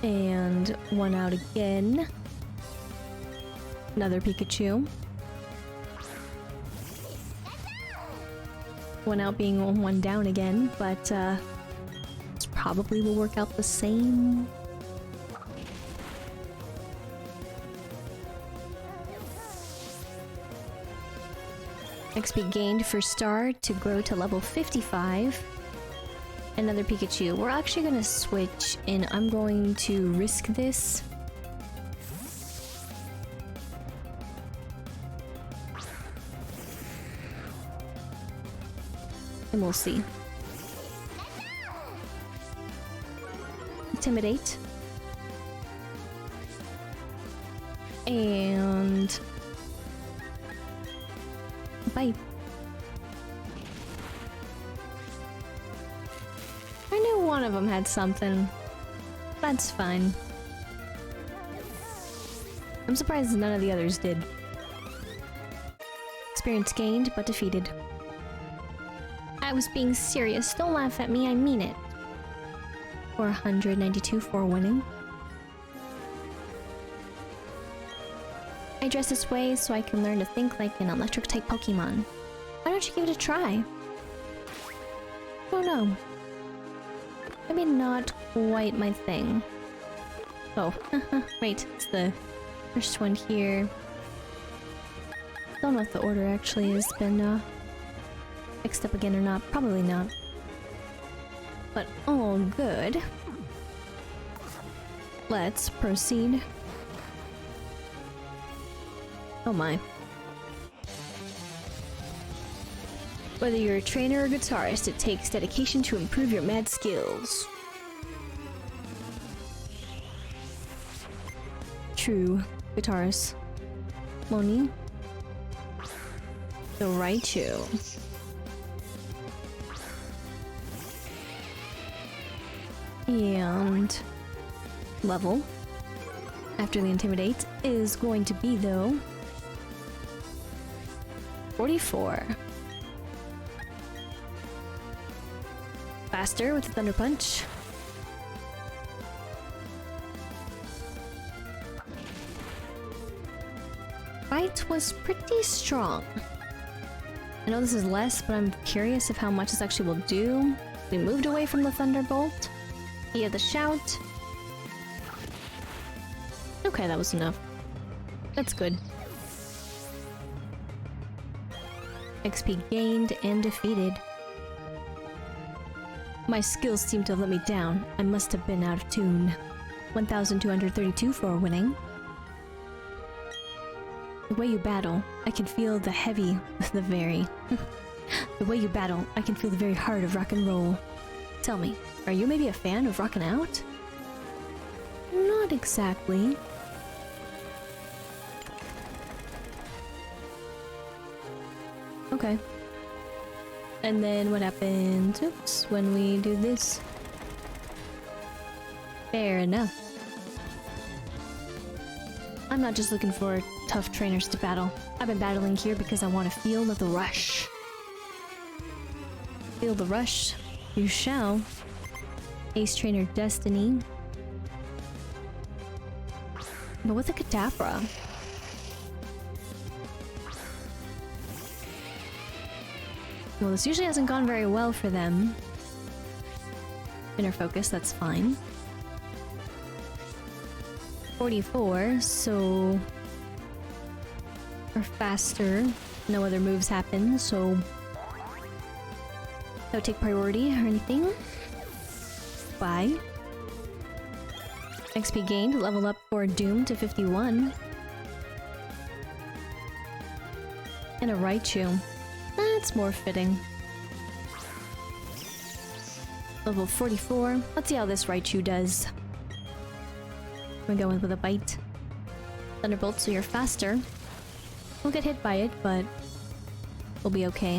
And one out again. Another Pikachu. One out being one down again, but this probably will work out the same. XP gained for Star to grow to level 55. Another Pikachu. We're actually gonna switch and I'm going to risk this. And we'll see. Intimidate. And bite. I knew one of them had something. That's fine. I'm surprised none of the others did. Experience gained, but defeated. I was being serious. Don't laugh at me, I mean it. 492 for winning. I dress this way so I can learn to think like an electric type Pokemon. Why don't you give it a try? Oh no. Maybe not quite my thing. Oh, wait, it's the first one here. Don't know if the order actually has been mixed up again or not. Probably not. But all good. Let's proceed. Oh my. Whether you're a trainer or guitarist, it takes dedication to improve your mad skills. True. Guitarist. Moni. The Raichu. And level after the Intimidate is going to be, though, 44. Faster with the Thunder Punch. Fight was pretty strong. I know this is less, but I'm curious of how much this actually will do. We moved away from the Thunderbolt. He had the Shout. Okay, that was enough. That's good. XP gained and defeated. My skills seem to have let me down. I must have been out of tune. 1,232 for winning. The way you battle, I can feel the the way you battle, I can feel the very heart of rock and roll. Tell me, are you maybe a fan of rockin' out? Not exactly. Okay. And then what happens, oops, when we do this? Fair enough. I'm not just looking for tough trainers to battle. I've been battling here because I want to feel the rush. Feel the rush? You shall. Ace Trainer Destiny. But with a Kadabra. Well, this usually hasn't gone very well for them. Inner focus, that's fine. 44, so we're faster. No other moves happen, so don't take priority or anything. Bye. XP gained, level up for Doom to 51. And a Raichu. That's more fitting. Level 44. Let's see how this Raichu does. We're going with a bite. Thunderbolt, so you're faster. We'll get hit by it, but we'll be okay.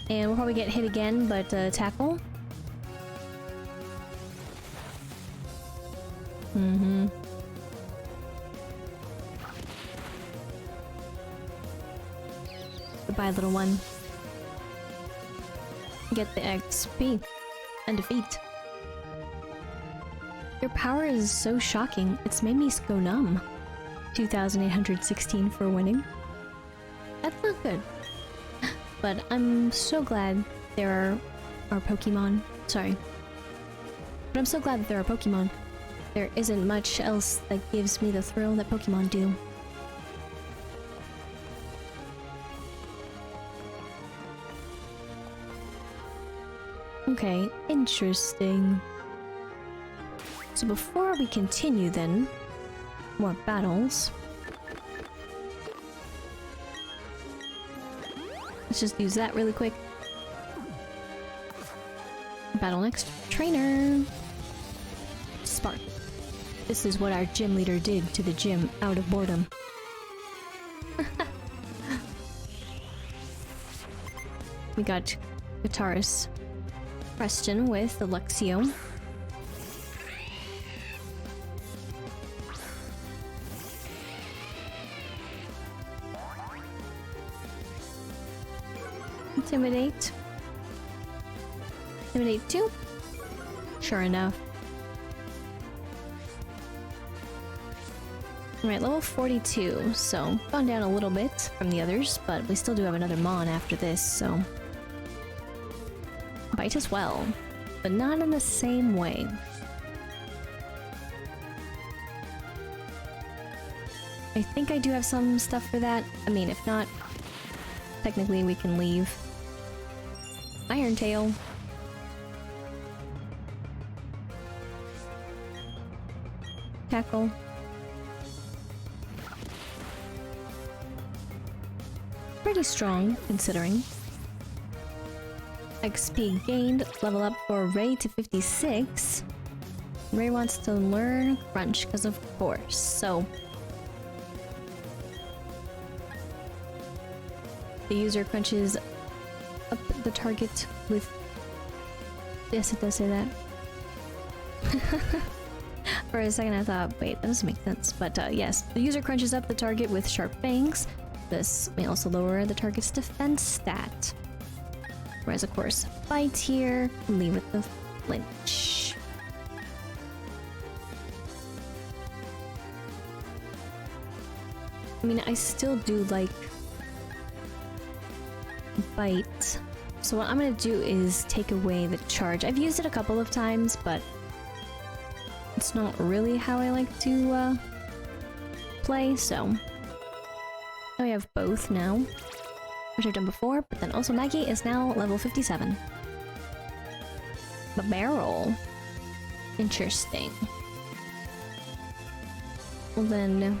And we'll probably get hit again, but tackle. Mm-hmm. Goodbye, little one. Get the XP and defeat. Your power is so shocking, it's made me go numb. 2,816 for winning. That's not good. But I'm so glad there are Pokemon. Sorry. But I'm so glad that there are Pokemon. There isn't much else that gives me the thrill that Pokemon do. Okay, interesting. So before we continue then, more battles. Let's just use that really quick. Battle next. Trainer! Spark. This is what our gym leader did to the gym out of boredom. We got guitarist Preston with Alexio. Intimidate. Intimidate 2? Sure enough. Alright, level 42, so gone down a little bit from the others, but we still do have another Mon after this, so... Bite as well, but not in the same way. I think I do have some stuff for that. I mean, if not, technically we can leave. Iron Tail. Tackle. Pretty strong, considering. XP gained, level up for Ray to 56. Ray wants to learn Crunch, because of course, so... The user crunches up the target with... Yes, it does say that. For a second I thought, wait, that doesn't make sense. But yes, the user crunches up the target with sharp fangs. This may also lower the target's defense stat. Whereas, of course, bite here, leave with the flinch. I mean, I still do like bite. So what I'm gonna do is take away the charge. I've used it a couple of times, but it's not really how I like to play, so I have both now, which I've done before, but then also Maggie is now level 57. The barrel. Interesting. Well then,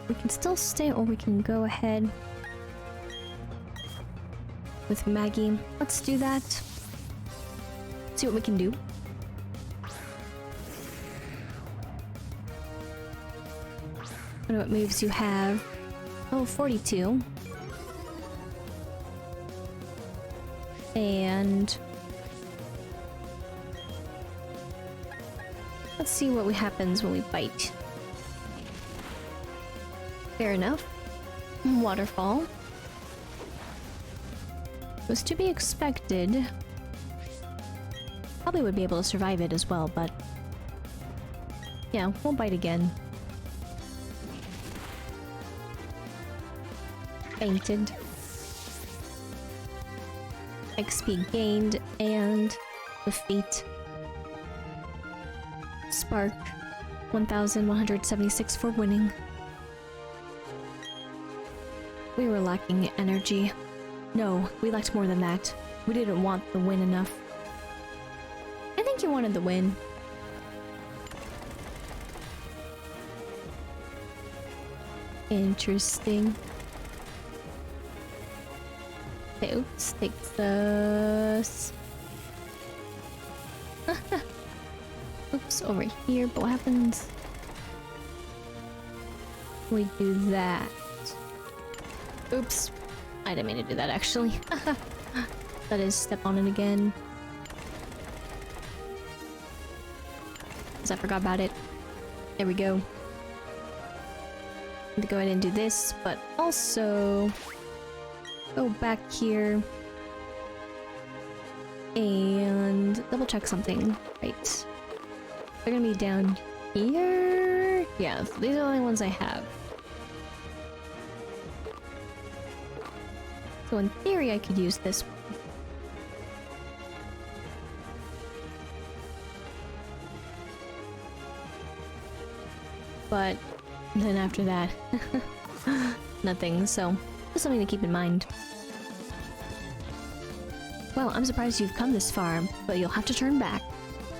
we can still stay, or we can go ahead with Maggie. Let's do that. See what we can do. I wonder what moves you have. Oh, 42. And... let's see what happens when we bite. Fair enough. Waterfall. Was to be expected. Probably would be able to survive it as well, but... yeah, we'll bite again. Fainted. XP gained, and Defeat. Spark. 1176 for winning. We were lacking energy. No, we lacked more than that. We didn't want the win enough. I think you wanted the win. Interesting. Okay, oops, takes us... Oops, over here, but what happens? We do that. Oops. I didn't mean to do that, actually. That is, step on it again. Because I forgot about it. There we go. To go ahead and do this, but also go back here and double check something. Right. They're gonna be down here. Yeah, these are the only ones I have. So in theory, I could use this one. But then after that, nothing, so just something to keep in mind. Well, I'm surprised you've come this far, but you'll have to turn back.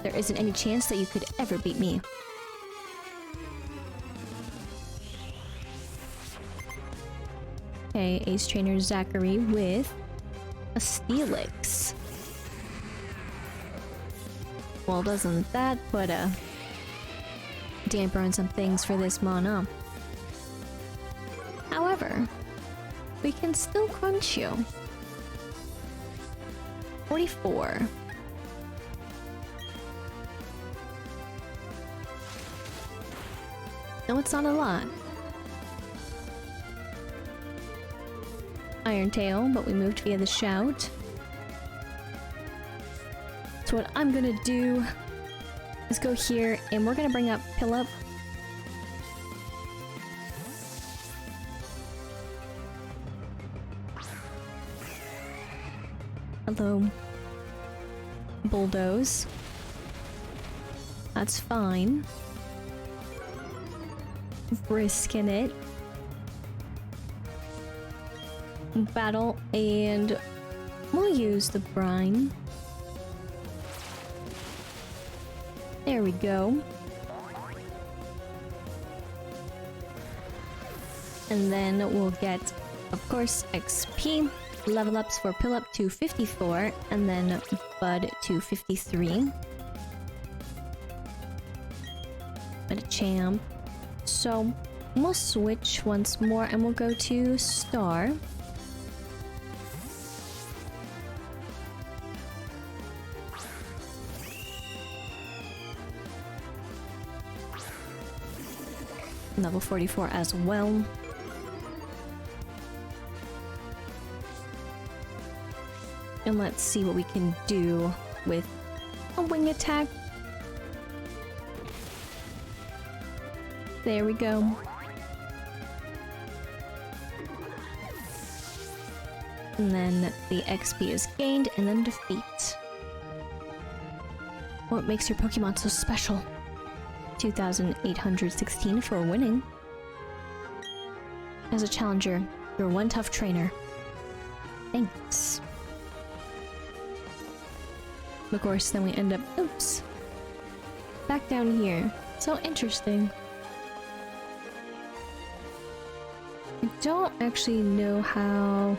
There isn't any chance that you could ever beat me. Okay, Ace Trainer Zachary with a Steelix. Well, doesn't that put a damper on some things for this mono? However, we can still crunch you. 44. No, it's not a lot. Iron Tail, but we moved via the shout. So what I'm gonna do is go here, and we're gonna bring up Pillup. Hello. Bulldoze. That's fine. Risking it. Battle, and we'll use the brine. There we go. And then we'll get, of course, XP. Level ups for Pillup to 54, and then Bud to 53. But a champ. So we'll switch once more, and we'll go to Star. Level 44 as well. And let's see what we can do with a wing attack. There we go. And then the XP is gained, and then defeat. What makes your Pokemon so special? 2,816 for winning. As a challenger, you're one tough trainer. Thanks. Of course, then we end up, oops, back down here. So interesting. I don't actually know how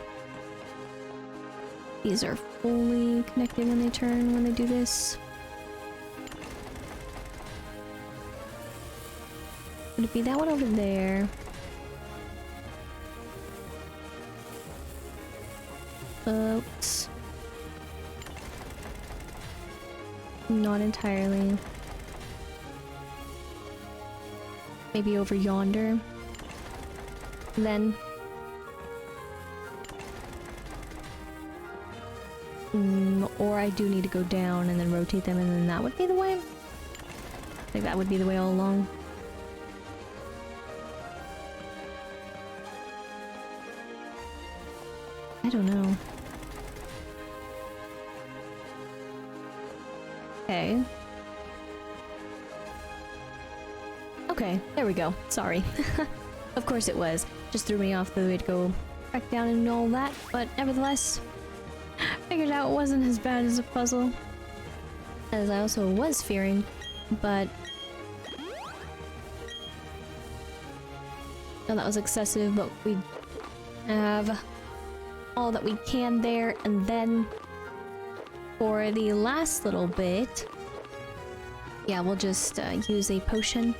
these are fully connected when they turn, when they do this. Would it be that one over there? Oops. Not entirely. Maybe over yonder. Then. Or I do need to go down and then rotate them, and then that would be the way? I think that would be the way all along. I don't know. Okay. Okay, there we go. Sorry. Of course it was. Just threw me off the way to go back down and all that, but nevertheless, figured out it wasn't as bad as a puzzle as I also was fearing, but no, that was excessive, but we have all that we can there, and then for the last little bit, yeah, we'll just use a potion.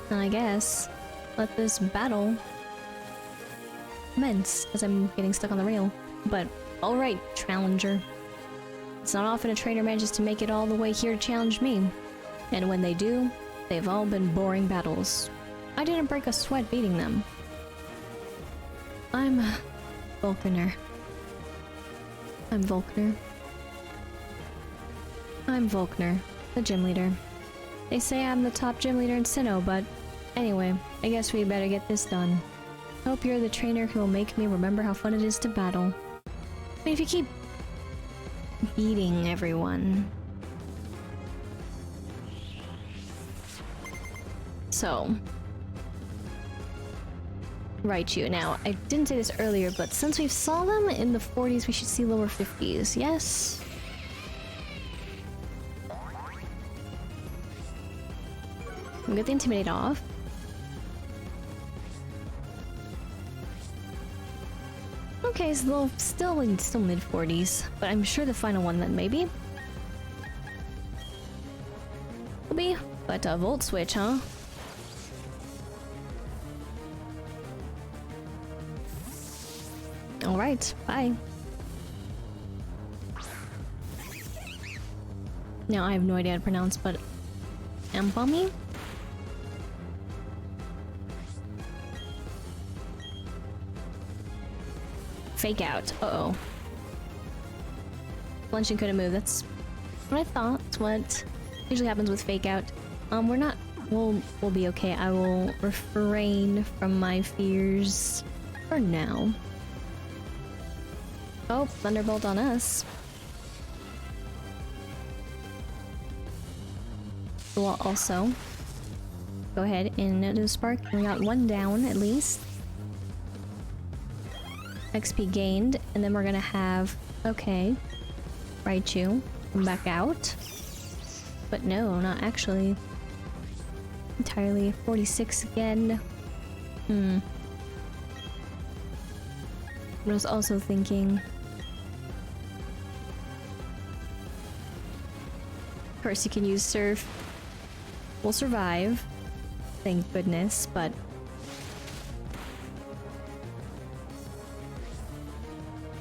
And I guess let this battle commence, as I'm getting stuck on the rail. But alright, challenger. It's not often a trainer manages to make it all the way here to challenge me. And when they do, they've all been boring battles. I didn't break a sweat beating them. I'm Volkner. I'm Volkner. I'm Volkner, the gym leader. They say I'm the top gym leader in Sinnoh, but anyway, I guess we better get this done. Hope you're the trainer who will make me remember how fun it is to battle. I mean, if you keep beating everyone. So, Raichu. Now, I didn't say this earlier, but since we saw them in the 40s, we should see lower 50s, yes? We get the Intimidate off. Okay, so still mid-40s, but I'm sure the final one then maybe will be, but a Volt Switch, huh? Alright, bye. Now I have no idea how to pronounce, but Ampami? Fake out. Uh-oh. Luncheon couldn't move. That's what I thought. It's what usually happens with fake out. We'll be okay. I will refrain from my fears for now. Oh, Thunderbolt on us. We'll also go ahead and do Spark. We got one down at least. XP gained, and then we're gonna have, okay, Raichu come back out. But no, not actually. Entirely 46 again. I was also thinking, of course you can use Surf. We'll survive, thank goodness, but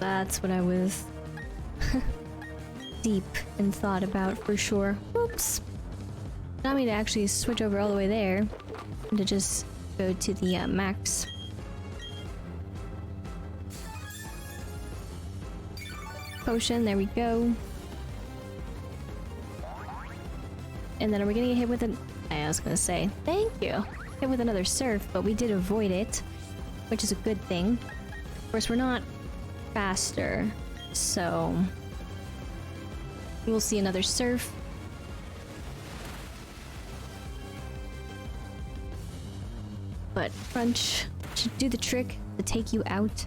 that's what I was deep in thought about for sure. Oops. Not me to actually switch over all the way there and to just go to the max. Potion, there we go. And then are we gonna get hit with I was gonna say, thank you. Hit with another Surf, but we did avoid it, which is a good thing. Of course, we're not faster, so we'll see another Surf. But Crunch should do the trick to take you out.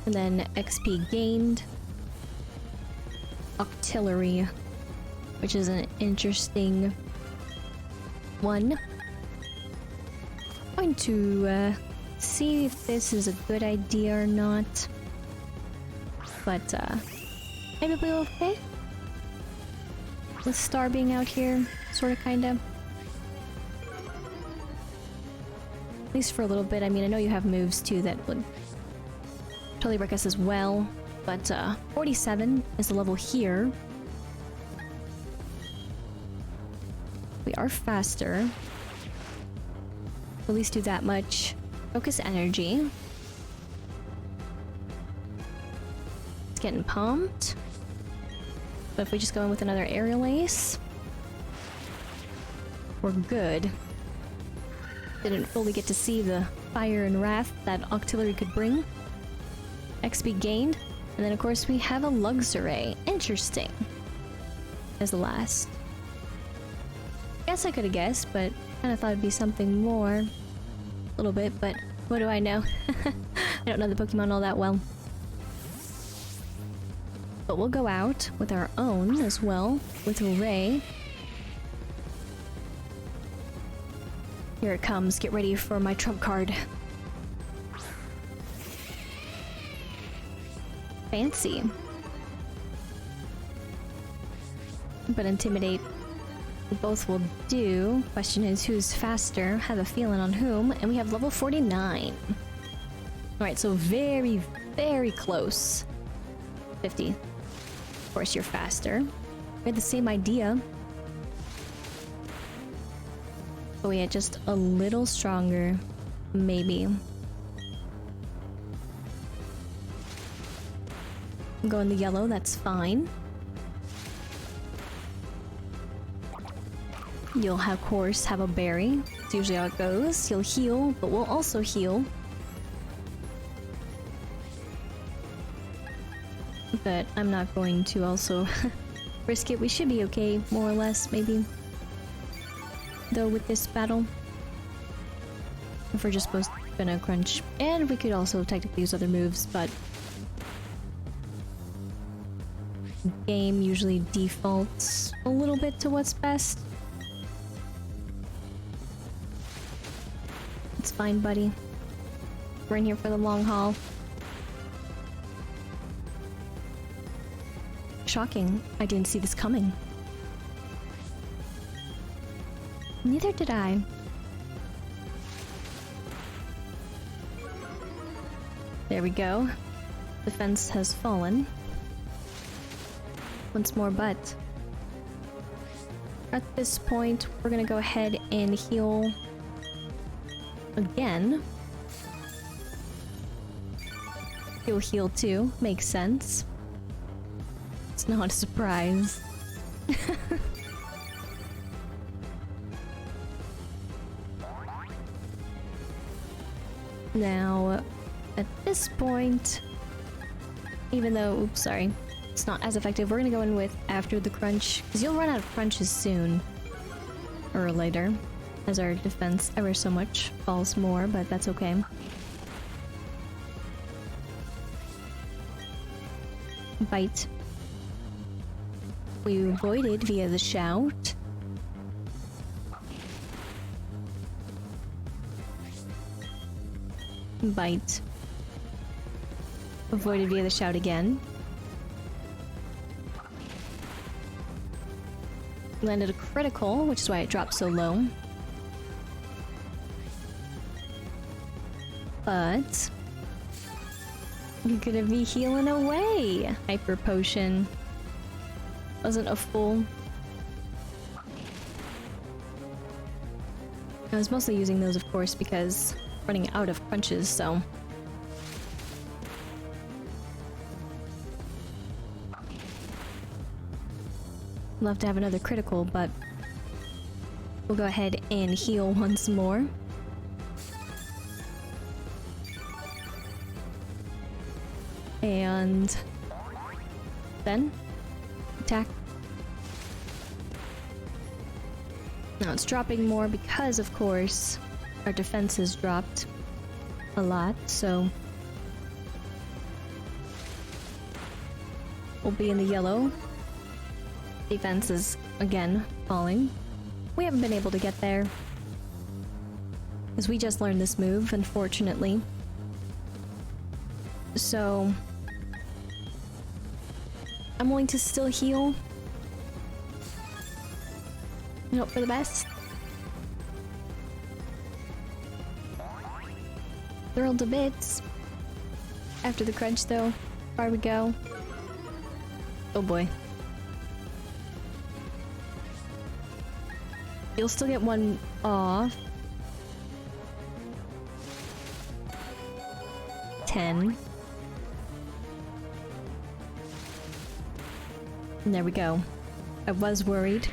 And then XP gained. Octillery, which is an interesting one. I'm going to see if this is a good idea or not. But maybe we'll be okay with Star being out here, sorta, kinda. At least for a little bit. I mean, I know you have moves too that would totally wreck us as well. But 47 is the level here. We are faster. At least do that much. Focus energy. It's getting pumped. But if we just go in with another aerial ace, we're good. Didn't fully get to see the fire and wrath that Octillery could bring. XP gained. And then of course we have a Luxray. Interesting. As the last. Guess I could have guessed, but kind of thought it'd be something more. A little bit, but what do I know? I don't know the Pokemon all that well. But we'll go out with our own as well, with Ray. Here it comes. Get ready for my trump card. Fancy. But Intimidate both will do. Question is who's faster? Have a feeling on whom. And we have level 49. Alright, so very, very close. 50. Of course you're faster. We had the same idea. But we had just a little stronger. Maybe. Go in the yellow, that's fine. You'll of course have a berry. It's usually how it goes. You'll heal, but we'll also heal. But I'm not going to also risk it. We should be okay, more or less, maybe. Though with this battle. If we're just gonna crunch. And we could also technically use other moves, but game usually defaults a little bit to what's best. It's fine, buddy. We're in here for the long haul. Shocking. I didn't see this coming. Neither did I. There we go. The fence has fallen. Once more, but at this point, we're gonna go ahead and heal again. You'll heal too. Makes sense. It's not a surprise. Now, at this point, even though, oops, sorry, it's not as effective, we're gonna go in with after the crunch, because you'll run out of crunches soon, or later, as our defense ever so much falls more, but that's okay. Bite. We avoided via the shout. Bite. Avoided via the shout again. Landed a critical, which is why it dropped so low. But you're gonna be healing away. Hyper potion. Wasn't a full. I was mostly using those, of course, because running out of crunches, so. Love to have another critical, but we'll go ahead and heal once more. And then attack. Now it's dropping more because, of course, our defense has dropped a lot, so we'll be in the yellow. Defense is again falling. We haven't been able to get there because we just learned this move, unfortunately. So I'm willing to still heal and hope for the best. Thrilled to bits. After the crunch, though, far we go. Oh boy. You'll still get one off. 10. And there we go. I was worried,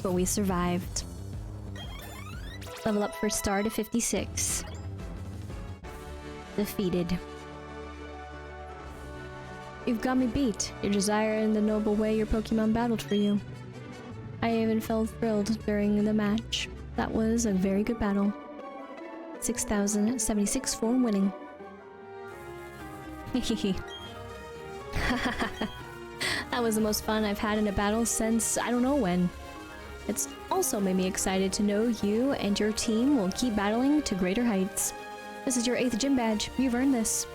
but we survived. Level up for star to 56. defeated. You've got me beat. Your desire and the noble way your Pokemon battled for you. I even felt thrilled during the match. That was a very good battle. 6,076 for winning. Hehehe. That was the most fun I've had in a battle since I don't know when. It's also made me excited to know you and your team will keep battling to greater heights. This is your 8th gym badge. You've earned this.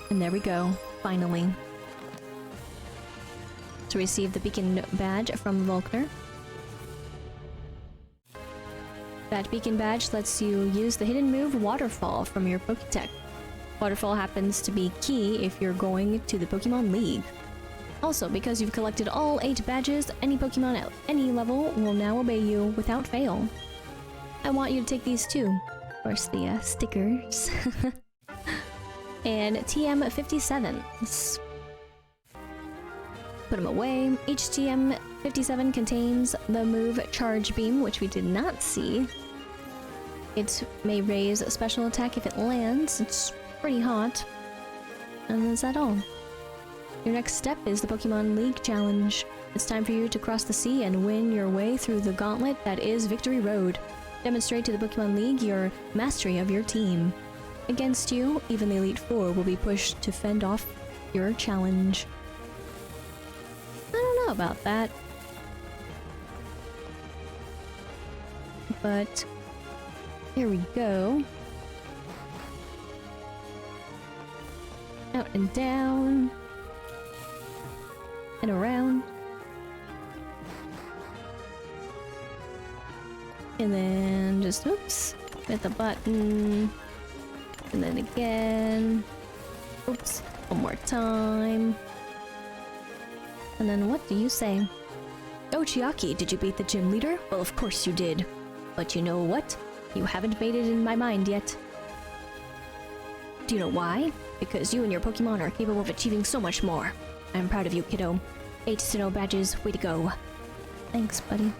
And there we go. Finally. To receive the beacon badge from Volkner. That beacon badge lets you use the hidden move Waterfall from your Pokétech. Waterfall happens to be key if you're going to the Pokemon League. Also, because you've collected all 8 badges, any Pokemon at any level will now obey you without fail. I want you to take these too. Of course, the stickers. And TM57s. Put them away. Each TM57 contains the move Charge Beam, which we did not see. It may raise a special attack if it lands. It's pretty hot. And is that all? Your next step is the Pokemon League Challenge. It's time for you to cross the sea and win your way through the gauntlet that is Victory Road. Demonstrate to the Pokemon League your mastery of your team. Against you, even the Elite Four will be pushed to fend off your challenge. I don't know about that. But here we go. Out and down. And around. And then just, oops, hit the button. And then again. Oops, one more time. And then what do you say? Oh, Chiaki, did you beat the gym leader? Well, of course you did. But you know what? You haven't made it in my mind yet. Do you know why? Because you and your Pokemon are capable of achieving so much more. I'm proud of you, kiddo. 8 Sinnoh badges, way to go. Thanks, buddy.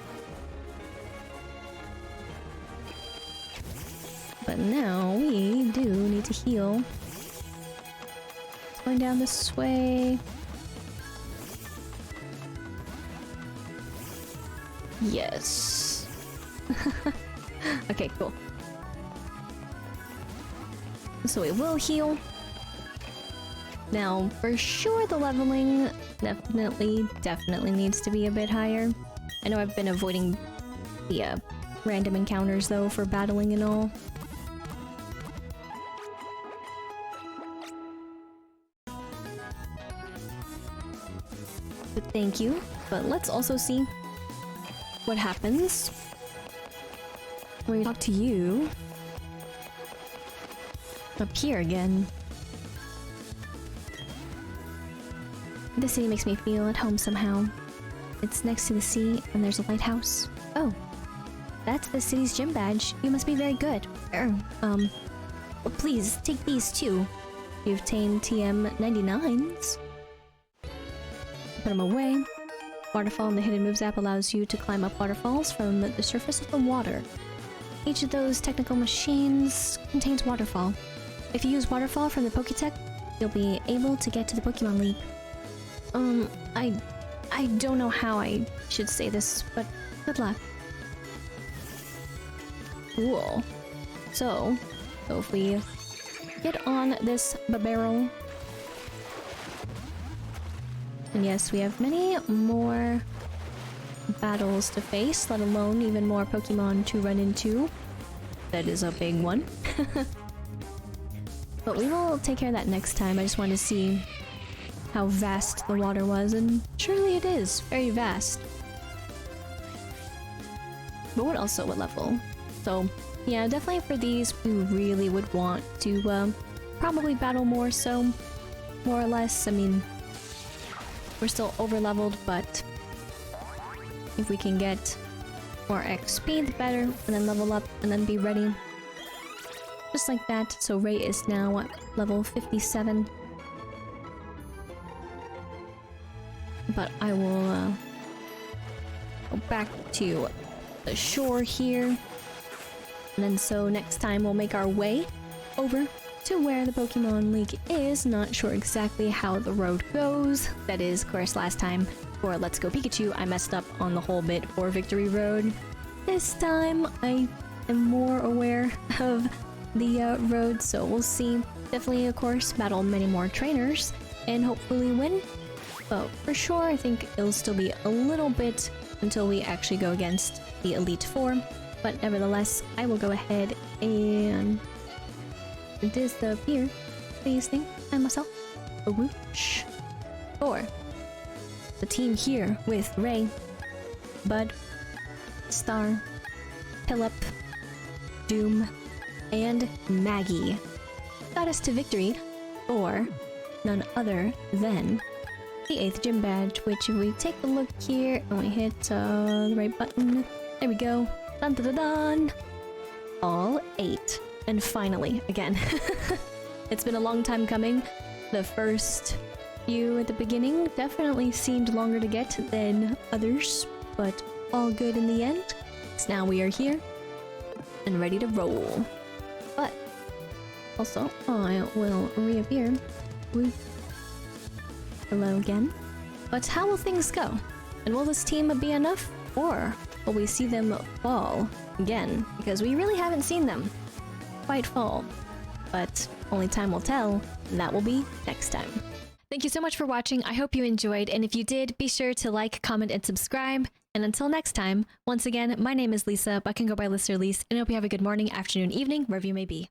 But now we do need to heal. It's going down this way. Yes. Okay, cool. So we will heal. Now, for sure the leveling definitely needs to be a bit higher. I know I've been avoiding the random encounters though for battling and all. But thank you. But let's also see what happens when we talk to you up here again. This city makes me feel at home somehow. It's next to the sea and there's a lighthouse. Oh, that's the city's gym badge. You must be very good. Well, please take these too. You've obtained TM99s. Put them away. Waterfall in the Hidden Moves app allows you to climb up waterfalls from the surface of the water. Each of those technical machines contains Waterfall. If you use Waterfall from the Pokétech, you'll be able to get to the Pokemon League. I don't know how I should say this, but good luck. Cool. So if we get on this barrel... And yes, we have many more battles to face, let alone even more Pokemon to run into. That is a big one. But we will take care of that next time. I just wanted to see how vast the water was, and surely it is very vast. But what else what level? So yeah, definitely for these we really would want to probably battle more, so more or less. I mean, we're still over leveled, but if we can get more XP the better, and then level up and then be ready. Just like that. So Ray is now at level 57. But I will go back to the shore here. And then so next time we'll make our way over to where the Pokemon League is. Not sure exactly how the road goes. That is, of course, last time for Let's Go Pikachu, I messed up on the whole bit for Victory Road. This time, I am more aware of the road, so we'll see. Definitely, of course, battle many more trainers and hopefully win. But for sure, I think it'll still be a little bit until we actually go against the Elite Four. But nevertheless, I will go ahead and disappear. Please think I myself. A whoosh. For the team here with Ray, Bud, Star, Philip, Doom, and Maggie got us to victory for none other than the 8th gym badge, which if we take a look here and we hit the right button, there we go. Dun dun dun dun! All 8. And finally, again, it's been a long time coming. The first few at the beginning definitely seemed longer to get than others, but all good in the end. So now we are here and ready to roll. But also, I will reappear. Woo. Hello again. But how will things go? And will this team be enough? Or will we see them fall again? Because we really haven't seen them quite fall. But only time will tell, and that will be next time. Thank you so much for watching. I hope you enjoyed, and if you did, be sure to like, comment, and subscribe. And until next time, once again, my name is Lisa, but I can go by Lisa or Lise, and I hope you have a good morning, afternoon, evening, wherever you may be.